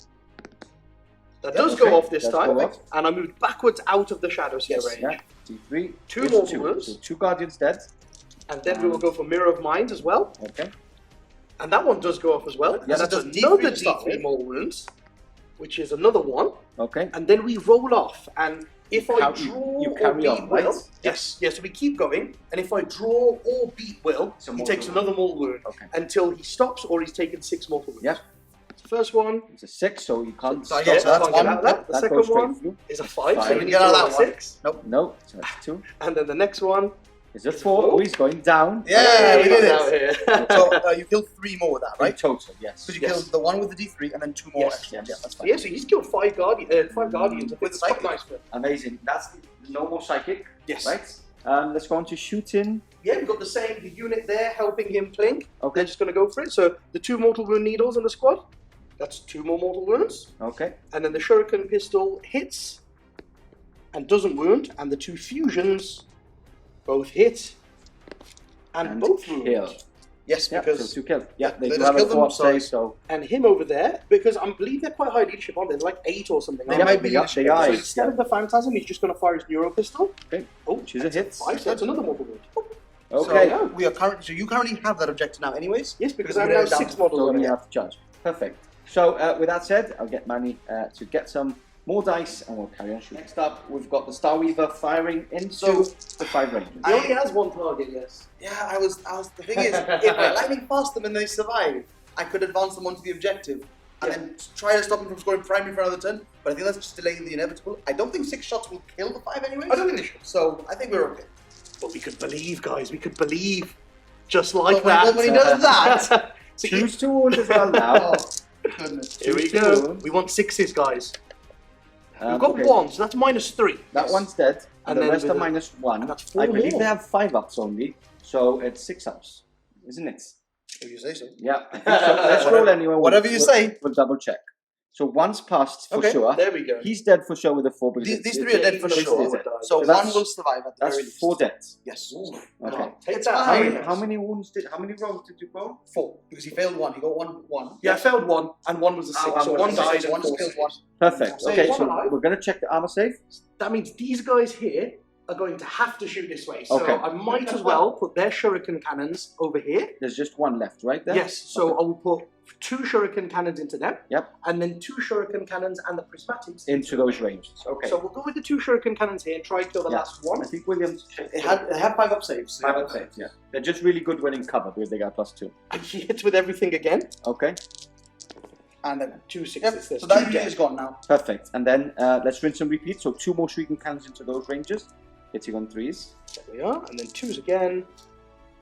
That Yeah, does okay. go off this Does time, go off. and I moved backwards out of the Shadowseer Yes, range. Yeah. D3. 2 There's mortal 2. wounds. So 2 Guardians dead. And then we will go for Mirror of Minds as well. Okay. And that one does go off as well. Yes, And that's it does. another D3 to start D3 with. mortal wounds, which is another one. Okay. And then we roll off, and if I Car- draw you or carry beat on, right? Will, yes, so we keep going, and if I draw or beat Will, It's a he mortal takes wound. another mortal wound Okay. until he stops or he's taken 6 mortal wounds. Yeah. First one It's a 6, so you can't So, stop yeah, I so that's can't get one. out of that. The that second goes straight one through. is a 5, Five. so You we need get to out of roll a that one. 6. No, so that's 2. And then the next one, Is a 4. Oh, he's going down. Yeah, we he's did out it. here. So you killed 3 more with that, In right? total, yes. Because you Yes. killed the one with the D3 and then 2 more Yes, extra ones. yes. Yeah, that's fine. Yeah, so he's killed 5 Guardians. With It's quite psychic. nice for him. Amazing. That's the normal psychic. Yes. Right? Let's go on to shooting. Yeah, we've got the unit there helping him plink. Okay. They're just going to go for it. So the 2 mortal wound needles in the squad. That's 2 more mortal wounds. Okay. And then the shuriken pistol hits and doesn't wound. And the 2 fusions both hit and both wound. kill. Yes, Yeah, because so 2 kill. Yeah, they they do just have a killed them, 4 so- save, so And him over there, because I believe they're quite high leadership on. They're like 8 or something. They aren't might be they are. leadership. They are. So instead of the Phantasm, he's just going to fire his Neuro pistol. Okay. Oh, Choose a hit. 5, so that's another mortal wound. Okay. So we are currently. So you currently have that objective now, anyways. Yes, because Because I'm we're now down 6 to models So on we it. have to judge. Perfect. So with that said, I'll get Mani to get some more dice and we'll carry on shooting. Next up, we've got the Starweaver firing into So- the 5 rangers. He only has 1 target, yes. Yeah, I was. The thing is, if I lightning fast them and they survive, I could advance them onto the objective. and then try to stop him from scoring primary for another turn. But I think that's just delaying the inevitable. I don't think 6 shots will kill the 5 anyway. I don't think they should. So I think we're okay. But we could believe, guys. We could believe. Just like But that. when he does that, Choose to wound as well now. oh goodness. Here we Choose to go. wound. We want 6s, guys. We've got Okay. 1, so that's -3. That one's dead, and the then rest with are a- -1. and that's 4 I believe more. they have 5 ups only, so it's 6 ups, isn't it? If you say so. Yeah. I think so. Let's roll anyway. Whatever you say. We'll double check. So one's passed for Okay, sure. There we go. He's dead for sure with a 4. Because These it's- 3 are dead for it's- sure. it's dead. So that's- one will survive at the very That's least. 4 deaths. Yes. Okay. Take It's that. fine. How many wounds did? How many rolls did you roll? 4. Because he failed 1. He got 1. Yeah, I failed 1, and 1 was a 6. one so was 1 a six, died So and one 4 just killed saved. 1. Perfect. So Okay, one so alive. we're gonna check the armor save. That means these guys here are going to have to shoot this way. So Okay. I might as well put their shuriken cannons over here. There's just one left, right there. Yes, so I will put 2 shuriken cannons into them. Yep. And then 2 shuriken cannons and the prismatics. Into those ranges. Okay. So we'll go with the 2 shuriken cannons here and try to kill the Yeah. last one. I think Williams checked. It had 5 up saves. 5 up saves. Yeah. They're just really good when in cover because they got +2. And he hits with everything again. Okay. And then 2 6s. Yep. There's So that 2 unit is gone now. Perfect. And then let's rinse and repeat. So 2 more shrieking cannons into those ranges. Hitting on 3s. There we are. And then 2s again.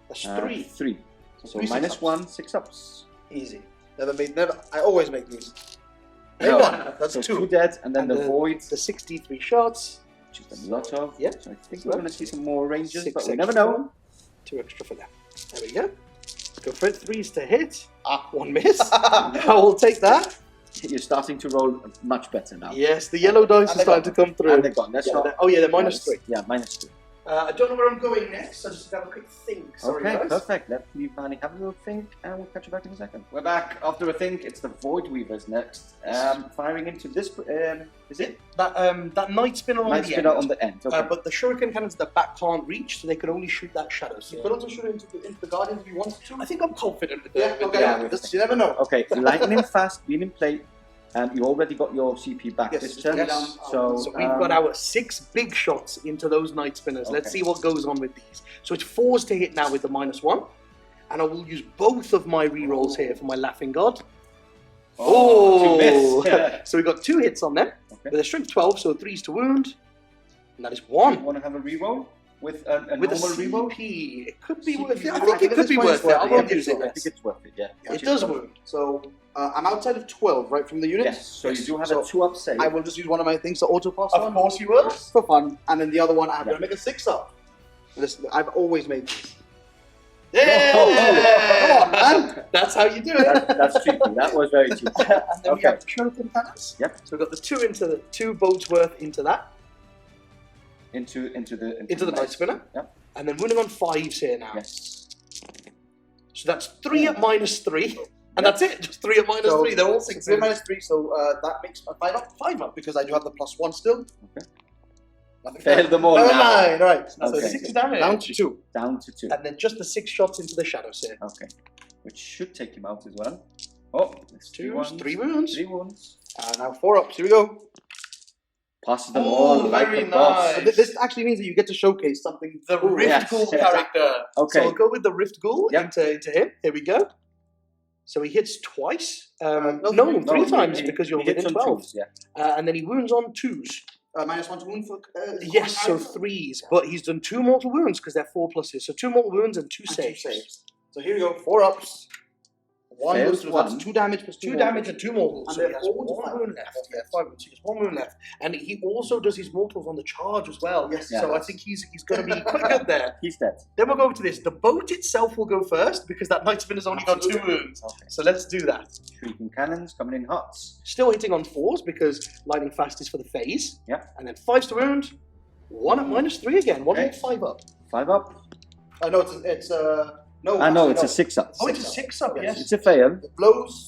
That's 3. 3. So 3 6 ups. -1, 6 ups. Easy. Never. I always make these. Made No. 1. That's So 2. 2 dead, and then And the void, The 63 shots. which is a lot of. Yeah. So I think we're going to see some more ranges, 6 but we never extra. know. 2 extra for them. There we go. Go for it. 3s to hit. 1 miss. I will take that. You're starting to roll much better now. Yes, the yellow dice And are starting to come through. And they're gone. That's Yeah, not. they're- oh yeah, they're -3. Yeah, -3. I don't know where I'm going next, so just have a quick think. Sorry, Okay, guys. perfect. Let me Mani have a little think, and we'll catch you back in a second. We're back after a think. It's the Void Weavers next. Firing into this. Is it? That night spinner on Night the spinner end. on the end. Okay. But the shuriken cannons at the back can't reach, so they can only shoot that shadow. You could also shoot it into the Guardians if you wanted to. I think I'm confident with Yeah, with okay. Yeah, we- You never know. Okay, lightning fast, being in play. You already got your CP back Yes, this just turn. put it down. So, So we've got our 6 big shots into those night spinners. Let's Okay. see what goes on with these. So it's 4s to hit now with the -1, and I will use both of my rerolls here for my Laughing God. two miss. So we got 2 hits on them Okay. with a strength 12, so 3s to wound, and that is You 1. want to have a reroll with a With a normal reroll? CP, it could be CP, worth it. I I think think it could at be this point worth it's it. worth I it. won't Yeah, use it. I think it's worth it. Yeah. It does wound. So I'm outside of 12, right, from the unit. Yes. So you do have So a 2-up save. I will just use one of my things to auto pass Of on. course you will. For fun. And then the other one, I'm Yeah. going to make a 6 up. Listen, I've always made these. Yeah! Come on, man. That's how you do it. That's cheeky. That was very cheeky. And then we Okay. have the shuriken cannons. Yep. So we've got the 2 boats worth into that, Into into the night spinner. Yep. And then running on 5s here now. Yes. So that's 3 at -3. And that's it. Just 3 at -3. They're all 6. 3 -3, so that makes a 5 up because I do have the +1 still. Okay. Nothing Failed them all Never now. mind, right. So Okay. 6 damage. Down to 2. Down to 2. And then just the 6 shots into the Shadowseer. Okay. Which should take him out as well. Oh, there's 2, 3 3 wounds. 3 wounds. Now 4 ups, here we go. Passes them Oh, all like very a boss. nice. This actually means that you get to showcase something. The cool. Rift Yes. Ghoul character. Okay. So we'll go with the Rift Ghoul Yep. into him. Here we go. So he hits twice. no, No, three three times he- because you're he hits within on 12. 2s, yeah. And then he wounds on 2s. -1 to wound for. Yes, so 3s. But he's done 2 mortal wounds because they're 4 pluses. So 2 mortal wounds and 2 And 2 saves. saves. So here we go, 4 ups. 1 Fails goes through, one. that's 2 damage plus 2 2 damage and 2 mortals. And So he then has 4 to 1 5. wound left. Yeah, 5 wounds. He has 1 wound left. And he also does his mortals on the charge as well. Yes, So yeah. I think he's going to be quite good there. He's dead. Then we'll go to this. The boat itself will go first because that Night Spinner's only got 2 Absolutely. wounds. Okay. So let's do that. Shrieking cannons coming in hot. Still hitting on 4s because lightning fast is for the phase. Yep. And then 5s to wound. 1 at -3 again. 1 Okay. hit 5 up. 5 up. No, it's no. Ah, no, actually, it's a 6 up. Oh, it's a 6 up, yes. It's a fail. It blows.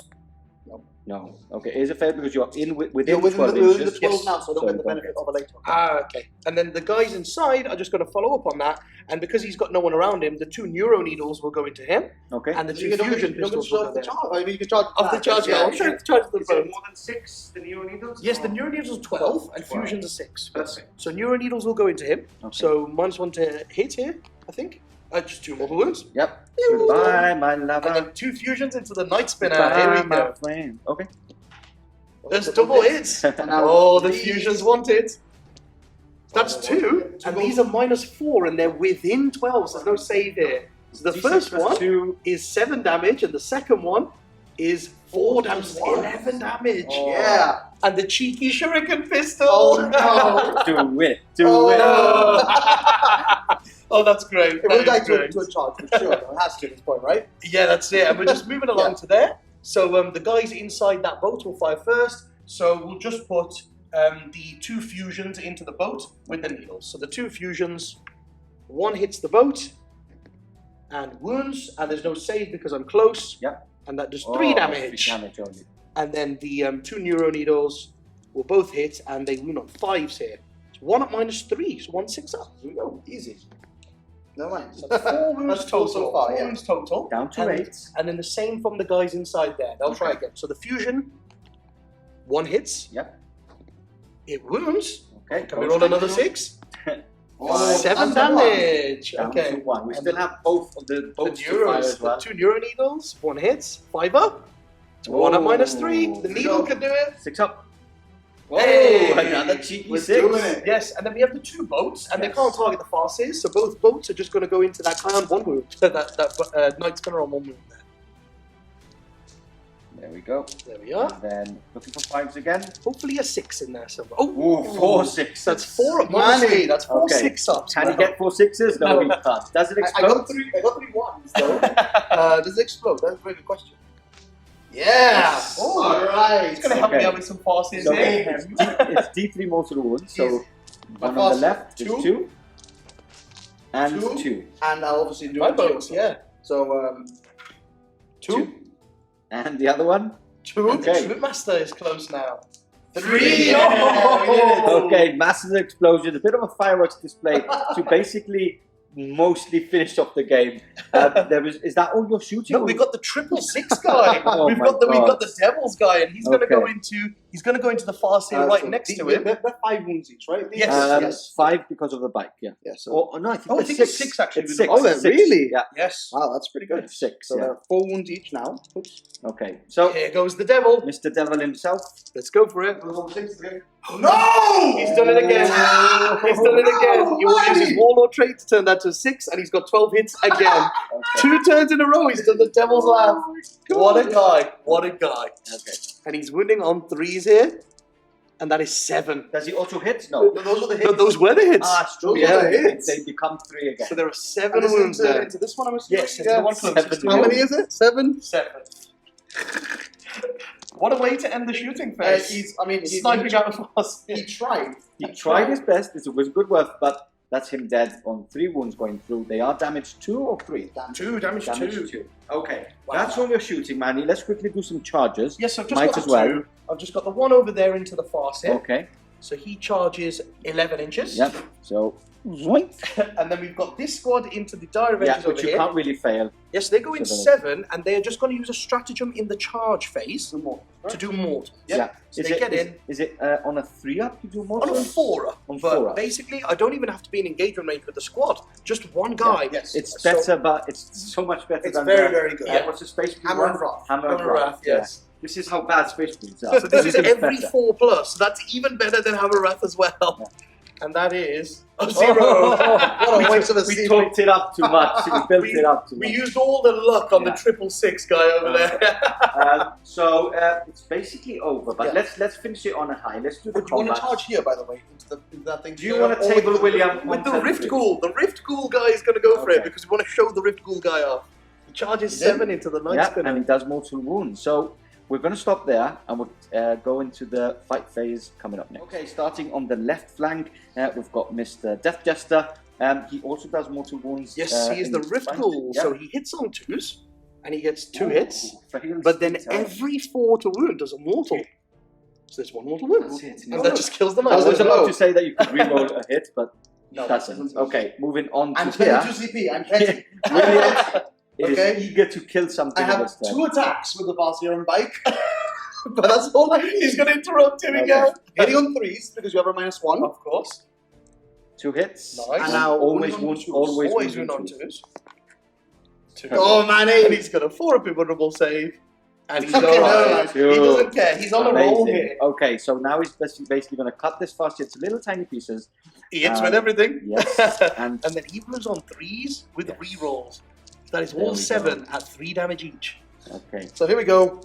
No. Okay, it is a fail because you're in You're within within 12 the, within inches. the 12 Yes. now, so I don't So get the you don't benefit get of a later. Ah, okay. And then the guys inside are just going to follow up on that. And because he's got no one around him, the 2 Neuro needles will go into him. Okay. And the So 2 you don't fusion get to pistols will go charge the there. charge. I mean, you can charge Of the that, charge, yeah. I'm sure it's charged the boat. more than 6, the Neuro needles? Yes, the Neuro needles are 12 and 12. fusions are 6. Perfect. So Neuro needles will go into him. Okay. So -1 to hit here, I think. Just 2 mortal wounds. Yep. Goodbye, my And lover. then 2 fusions into the Night Spinner. Goodbye, Here we my go. friend. Okay. There's double hits. Oh, the fusions want it. That's 2, and these are -4, and they're within 12, so there's no save here. So the first one is 7 damage, and the second one is 4 damage, 11 damage. Oh. Yeah. And the cheeky shuriken pistol. Oh no. Do it. No. Oh, that's great. It will die to a charge for sure. It has to at this point, right? Yeah, that's it. And we're just moving along to there. So the guys inside that boat will fire first. So we'll just put the 2 fusions into the boat with the needles. So the 2 fusions, one hits the boat and wounds, and there's no save because I'm close. Yep. And that does 3 damage. 3 damage only. And then the 2 neuro needles will both hit, and they wound on 5s here. So 1 at -3, so 1 6 up. Here we go. Easy. Never mind. So 4 wounds That's total total. so far, 4 yeah. wounds total. Down to And 8. And then the same from the guys inside there. They'll try again. So the fusion, 1 hits. Yep. It wounds. Okay. Can we roll another 6? Oh, 7 down to 1. damage. Down Okay. to 1. We And still have both of the boats to fire neuros, as well. the 2 neuro needles, 1 hits, 5 up. 1 at -3. The needle can do it. 6 up. Oh, Hey, another cheeky we're 6. doing it. Yes, and then we have the 2 boats, and they Yes. can't target the farces, so both boats are just going to go into that guy on 1 wound. That Knight Spinner on 1 wound there. There we go. There we are. And then looking for 5s again. Hopefully a 6 in there somewhere. Oh, Ooh, 4 6. that's 4 at Mani. -3. That's 4 Okay. 6 ups. Can you get 4 6s? No, he can't. Does it I explode? got 3. I got 3 1s though. Does it explode? That's a very good question. Yeah. Oh, Alright. It's going to help me Okay. out with some farces So here. it's D3 mortal wounds. So Easy. one My on the fast- left is 2. 2. And Two. 2. And I'll obviously do My it boats, too. yeah. So 2. And the other one? 2. Okay. The Troupe Master is close now. 3. Yeah, we did it. Okay, massive explosion, a bit of a fireworks display to basically mostly finish off the game. Is that all you're shooting? No, we got the 666 guy. Oh we've my got the God. Devil's guy, and he's going to Okay. go into the farseer right next to him. They're 5 wounds each, right? Yes. Yes. 5 because of the bike, yeah. Yeah, so Oh, no, I think, Oh, I it's think 6. it's 6 actually. It's with 6. the Oh, farseer. they're really? Yeah, Yes. Wow, that's pretty good. it's 6. So Yeah. there are 4 wounds each now. Oops. Okay, so Here goes the devil. Mr. Devil himself. Let's go for it. No! He's done it again. He's done it again. He will use his warlord trait to turn that to 6, and he's got 12 hits again. Okay. 2 turns in a row. He's done the devil's laugh. What a guy! What a guy! Okay. And he's winning on 3s here, and that is 7. Does he auto hit? No. Those are the No, hits. those were the hits. It's true. Those Yeah, are the hits. they become 3 again. So there are 7 And this wounds there. into this one, I'm assuming? Yes, into the one closest to How him. many is it? 7? 7. What a way to end the shooting phase. He's sniping out of us. He tried. He tried his best. It was good work, but that's him dead on 3 wounds going through. They are damaged 2 or 3? 2 damage, Damage 2. 2. Okay, Wow. that's when we're shooting, Manny. Let's quickly do some charges. Yes, I've just Might got as the well. 2. I've just got the one over there into the farseer. Okay. So he charges 11 inches. Yep. So, zoink. And then we've got this squad into the dire Yeah, edges but over you here. can't really fail. Yes, they go in So then- 7, and they are just going to use a stratagem in the charge phase to do mortal. Yeah. So they get in Is it on a 3-up you do more? on a 4-up. On But 4-up. basically, I don't even have to be in engagement range with the squad. Just one guy. Yes. It's So- better, but it's so much better It's than very, the- very good. Yeah. What's the space? Hammer and Wrath. Hammer and Hammer Wrath, Wrath, yes. This is how bad Space Marines are. So this is It's every better. 4+. So that's even better than Hammer Wrath as well. Yeah. And that is a 0. What a waste of a We zero. talked it up too much. We built it up too We much. used all the luck on Yeah. the 666 guy over there. So it's basically over, but Yeah. let's finish it on a high. Let's do the Would you want to combat. charge here, by the way, into that thing? Do you want to table William With the on Rift 10? Ghoul. The Rift Ghoul guy is going to go for Okay. it because we want to show the Rift Ghoul guy off. He charges He did? 7 into the Night Yeah, Spinner. and he does mortal wounds. So we're going to stop there and we'll go into the fight phase coming up next. Okay, starting on the left flank, we've got Mr. Death Jester. He also does mortal wounds. Yes, he is in the his Rift fight. Ghoul. Yeah. So he hits on 2s, and he gets 2 hits. Fails But then himself. every 4 to wound does a mortal. So there's 1 mortal wound. That's it. And that just kills the I Night was Spinner. about to say that you could reroll a hit, but No, doesn't. Okay, moving on I'm to here. 22 CP. I'm 10. William is Okay. eager to kill something. I have this turn. 2 attacks with the Farseer on bike. But that's all I need. He's going to interrupt him Okay. again. Hitting on 3s because you have a -1. Of course. 2 hits. Nice. And now always wound on wound, twos. always Always wound win on on 2s. Oh, man. And he's got a 4 up invulnerable save. And he's Okay, alright. no, he doesn't care. He's on a roll Amazing. here. Okay, so now he's basically going to cut this fast into little tiny pieces. He hits with everything. Yes, and and then he blows on 3s with Yes. re-rolls. That is There all we 7 go. at 3 damage each. okay. So here we go.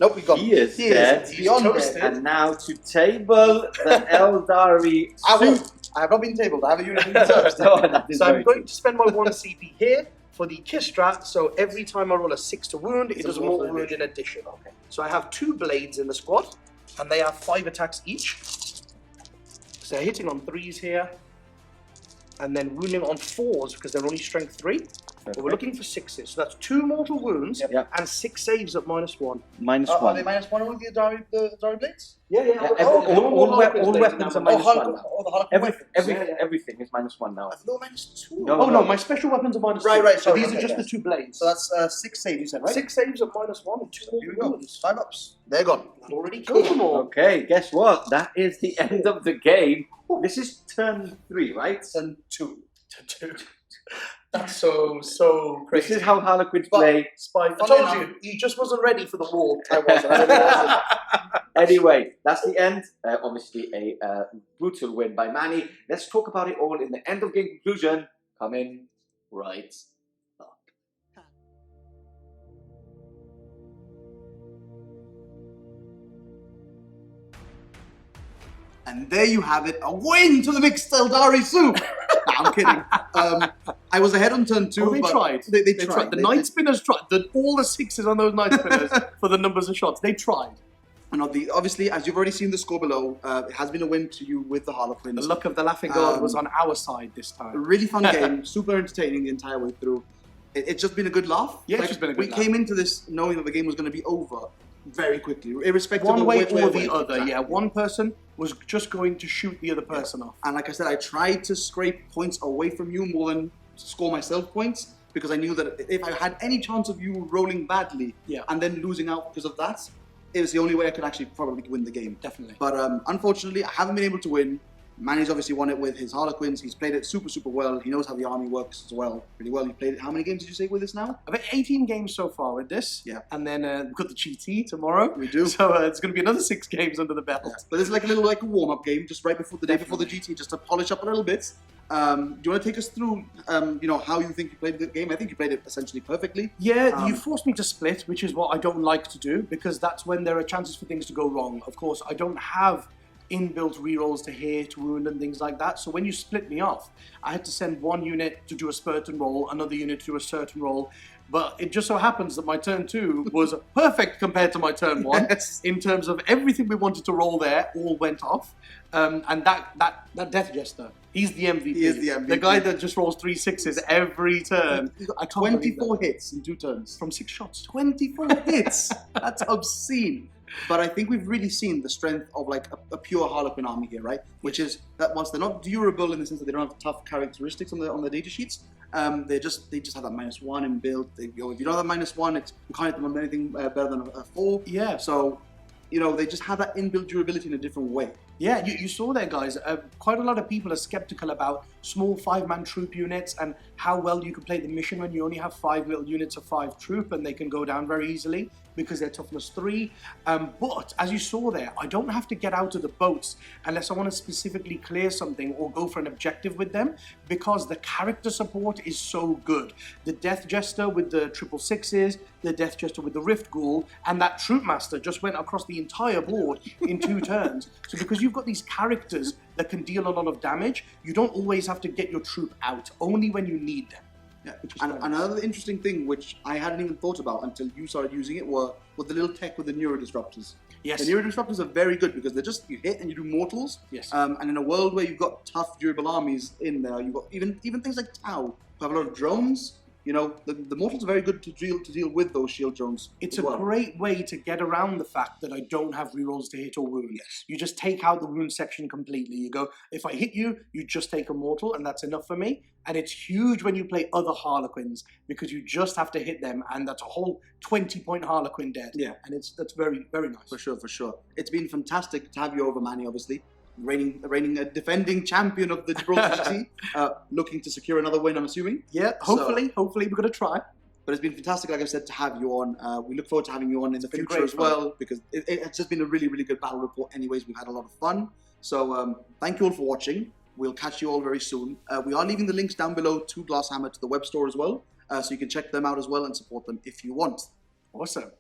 Nope, we got He is dead. He's beyond toasted. dead. And now to table the Aeldari I suit. won't. I have not been tabled. I have a unit in reserve. No, that is So I'm very going to spend my 1 CP here for the kiss strat, so every time I roll a 6 to wound, it It's a does a mortal mortal wound in addition. Okay. So I have 2 blades in the squad, and they have 5 attacks each. So they're hitting on 3s here, and then wounding on 4s because they're only strength 3. But we're looking for 6s, so that's 2 mortal wounds Yep. and 6 saves at -1. minus Are one. they -1 with the Aeldari blades? Yeah, Yeah, all weapons are minus one now. Oh, the Harlequin weapons. Everything is minus one now. I thought they were -2. No, Oh no, my special weapons are -2. Right, right, So sorry, these are okay, just yes. the 2 blades. So that's 6 saves, you said, right? 6 saves at -1 and 2 Here we mortal go. wounds. 5 ups. They're gone. I've already killed them all. Okay, guess what? That is the end of the game. This is turn 3, right? And 2. That's so crazy. This is how Harlequins But- play. Spy. I Funny told enough- you, he just wasn't ready for the war. I wasn't. I really wasn't. Anyway, that's the end. Obviously, a brutal win by Mani. Let's talk about it all in the end of game conclusion. Coming right up. And there you have it, a win to the mixed Aeldari soup. Nah, I'm kidding. I was ahead on turn 2. Oh, they but tried. They tried. The They- night spinners tried. All the 6s on those night spinners for the numbers of shots. They tried. And obviously, as you've already seen the score below, it has been a win to you with the Harlequins. The luck of the laughing god was on our side this A time. really fun game, super entertaining the entire way through. It's just been a good laugh. Yeah, it's just been a good We laugh. came into this knowing that the game was going to be over very quickly, irrespective One of way which or way. the other, Exactly. yeah. One person was just going to shoot the other person off. And like I said, I tried to scrape points away from you more than score myself points, because I knew that if I had any chance of you rolling badly Yeah. and then losing out because of that, it was the only way I could actually probably win the game. Definitely. But unfortunately, I haven't been able to win. Mani's obviously won it with his Harlequins. He's played it super, super well. He knows how the army works as well, pretty well. He played it. How many games did you say with this now? I've had 18 games so far with this. Yeah. And then we've got the GT tomorrow. We do. So it's going to be another 6 games under the belt. But there's like a little warm-up game just right before the day before the GT, just to polish up a little bit. Do you want to take us through, how you think you played the game? I think you played it essentially perfectly. Yeah, you forced me to split, which is what I don't like to do, because that's when there are chances for things to go wrong. Of course, I don't have inbuilt rerolls to hit, wound, and things like that. So when you split me off, I had to send one unit to do a certain roll, another unit to do a certain roll. But it just so happens that my turn 2 was perfect compared to my turn 1 Yes. in terms of everything we wanted to roll there all went off. And that Death Jester, he's the MVP. He is the MVP. The guy that just rolls 3 6s every turn. He's got I can't believe 24 hits in 2 turns. from 6 shots. 24 hits! That's obscene. But I think we've really seen the strength of like a pure Harlequin army here, right? Which is that once they're not durable in the sense that they don't have tough characteristics on the data sheets, they just have that -1 in build. If you don't have that -1, you can't hit them on anything better than a 4. Yeah. So, they just have that inbuilt durability in a different way. Yeah, you saw there, guys. Quite a lot of people are skeptical about small 5-man troop units and how well you can play the mission when you only have 5 little units of 5 troop and they can go down very easily because they're toughness 3. But as you saw there, I don't have to get out of the boats unless I want to specifically clear something or go for an objective with them, because the character support is so good. The Death Jester with the 666s, the Death Jester with the Rift Ghoul, and that Troop Master just went across the entire board in 2 turns. So because you've got these characters that can deal a lot of damage, you don't always have to get your troop out, only when you need them. Yeah. Which is And nice. another interesting thing, which I hadn't even thought about until you started using it, were the little tech with the Neuro Disruptors. Yes. The Neuro Disruptors are very good because they're just, you hit and you do mortals. Yes. And in a world where you've got tough, durable armies in there, you've got even things like Tau, who have a lot of drones. The mortals are very good to deal with those shield drones. It's as a well. great way to get around the fact that I don't have rerolls to hit or wound. Yes. You just take out the wound section completely. You go, if I hit you, you just take a mortal, and that's enough for me. And it's huge when you play other Harlequins, because you just have to hit them, and that's a whole 20-point Harlequin dead. Yeah. And that's very, very nice. For sure. It's been fantastic to have you over, Mani, obviously. Reigning defending champion of the Gibraltar GT, looking to secure another win, I'm assuming. Yeah, hopefully we're going to try. But it's been fantastic, like I said, to have you on. We look forward to having you on in the been future great as well, because it's just been a really, really good battle report anyways. We've had a lot of fun. So thank you all for watching. We'll catch you all very soon. We are leaving the links down below to Glasshammer, to the web store as well, so you can check them out as well and support them if you want. Awesome.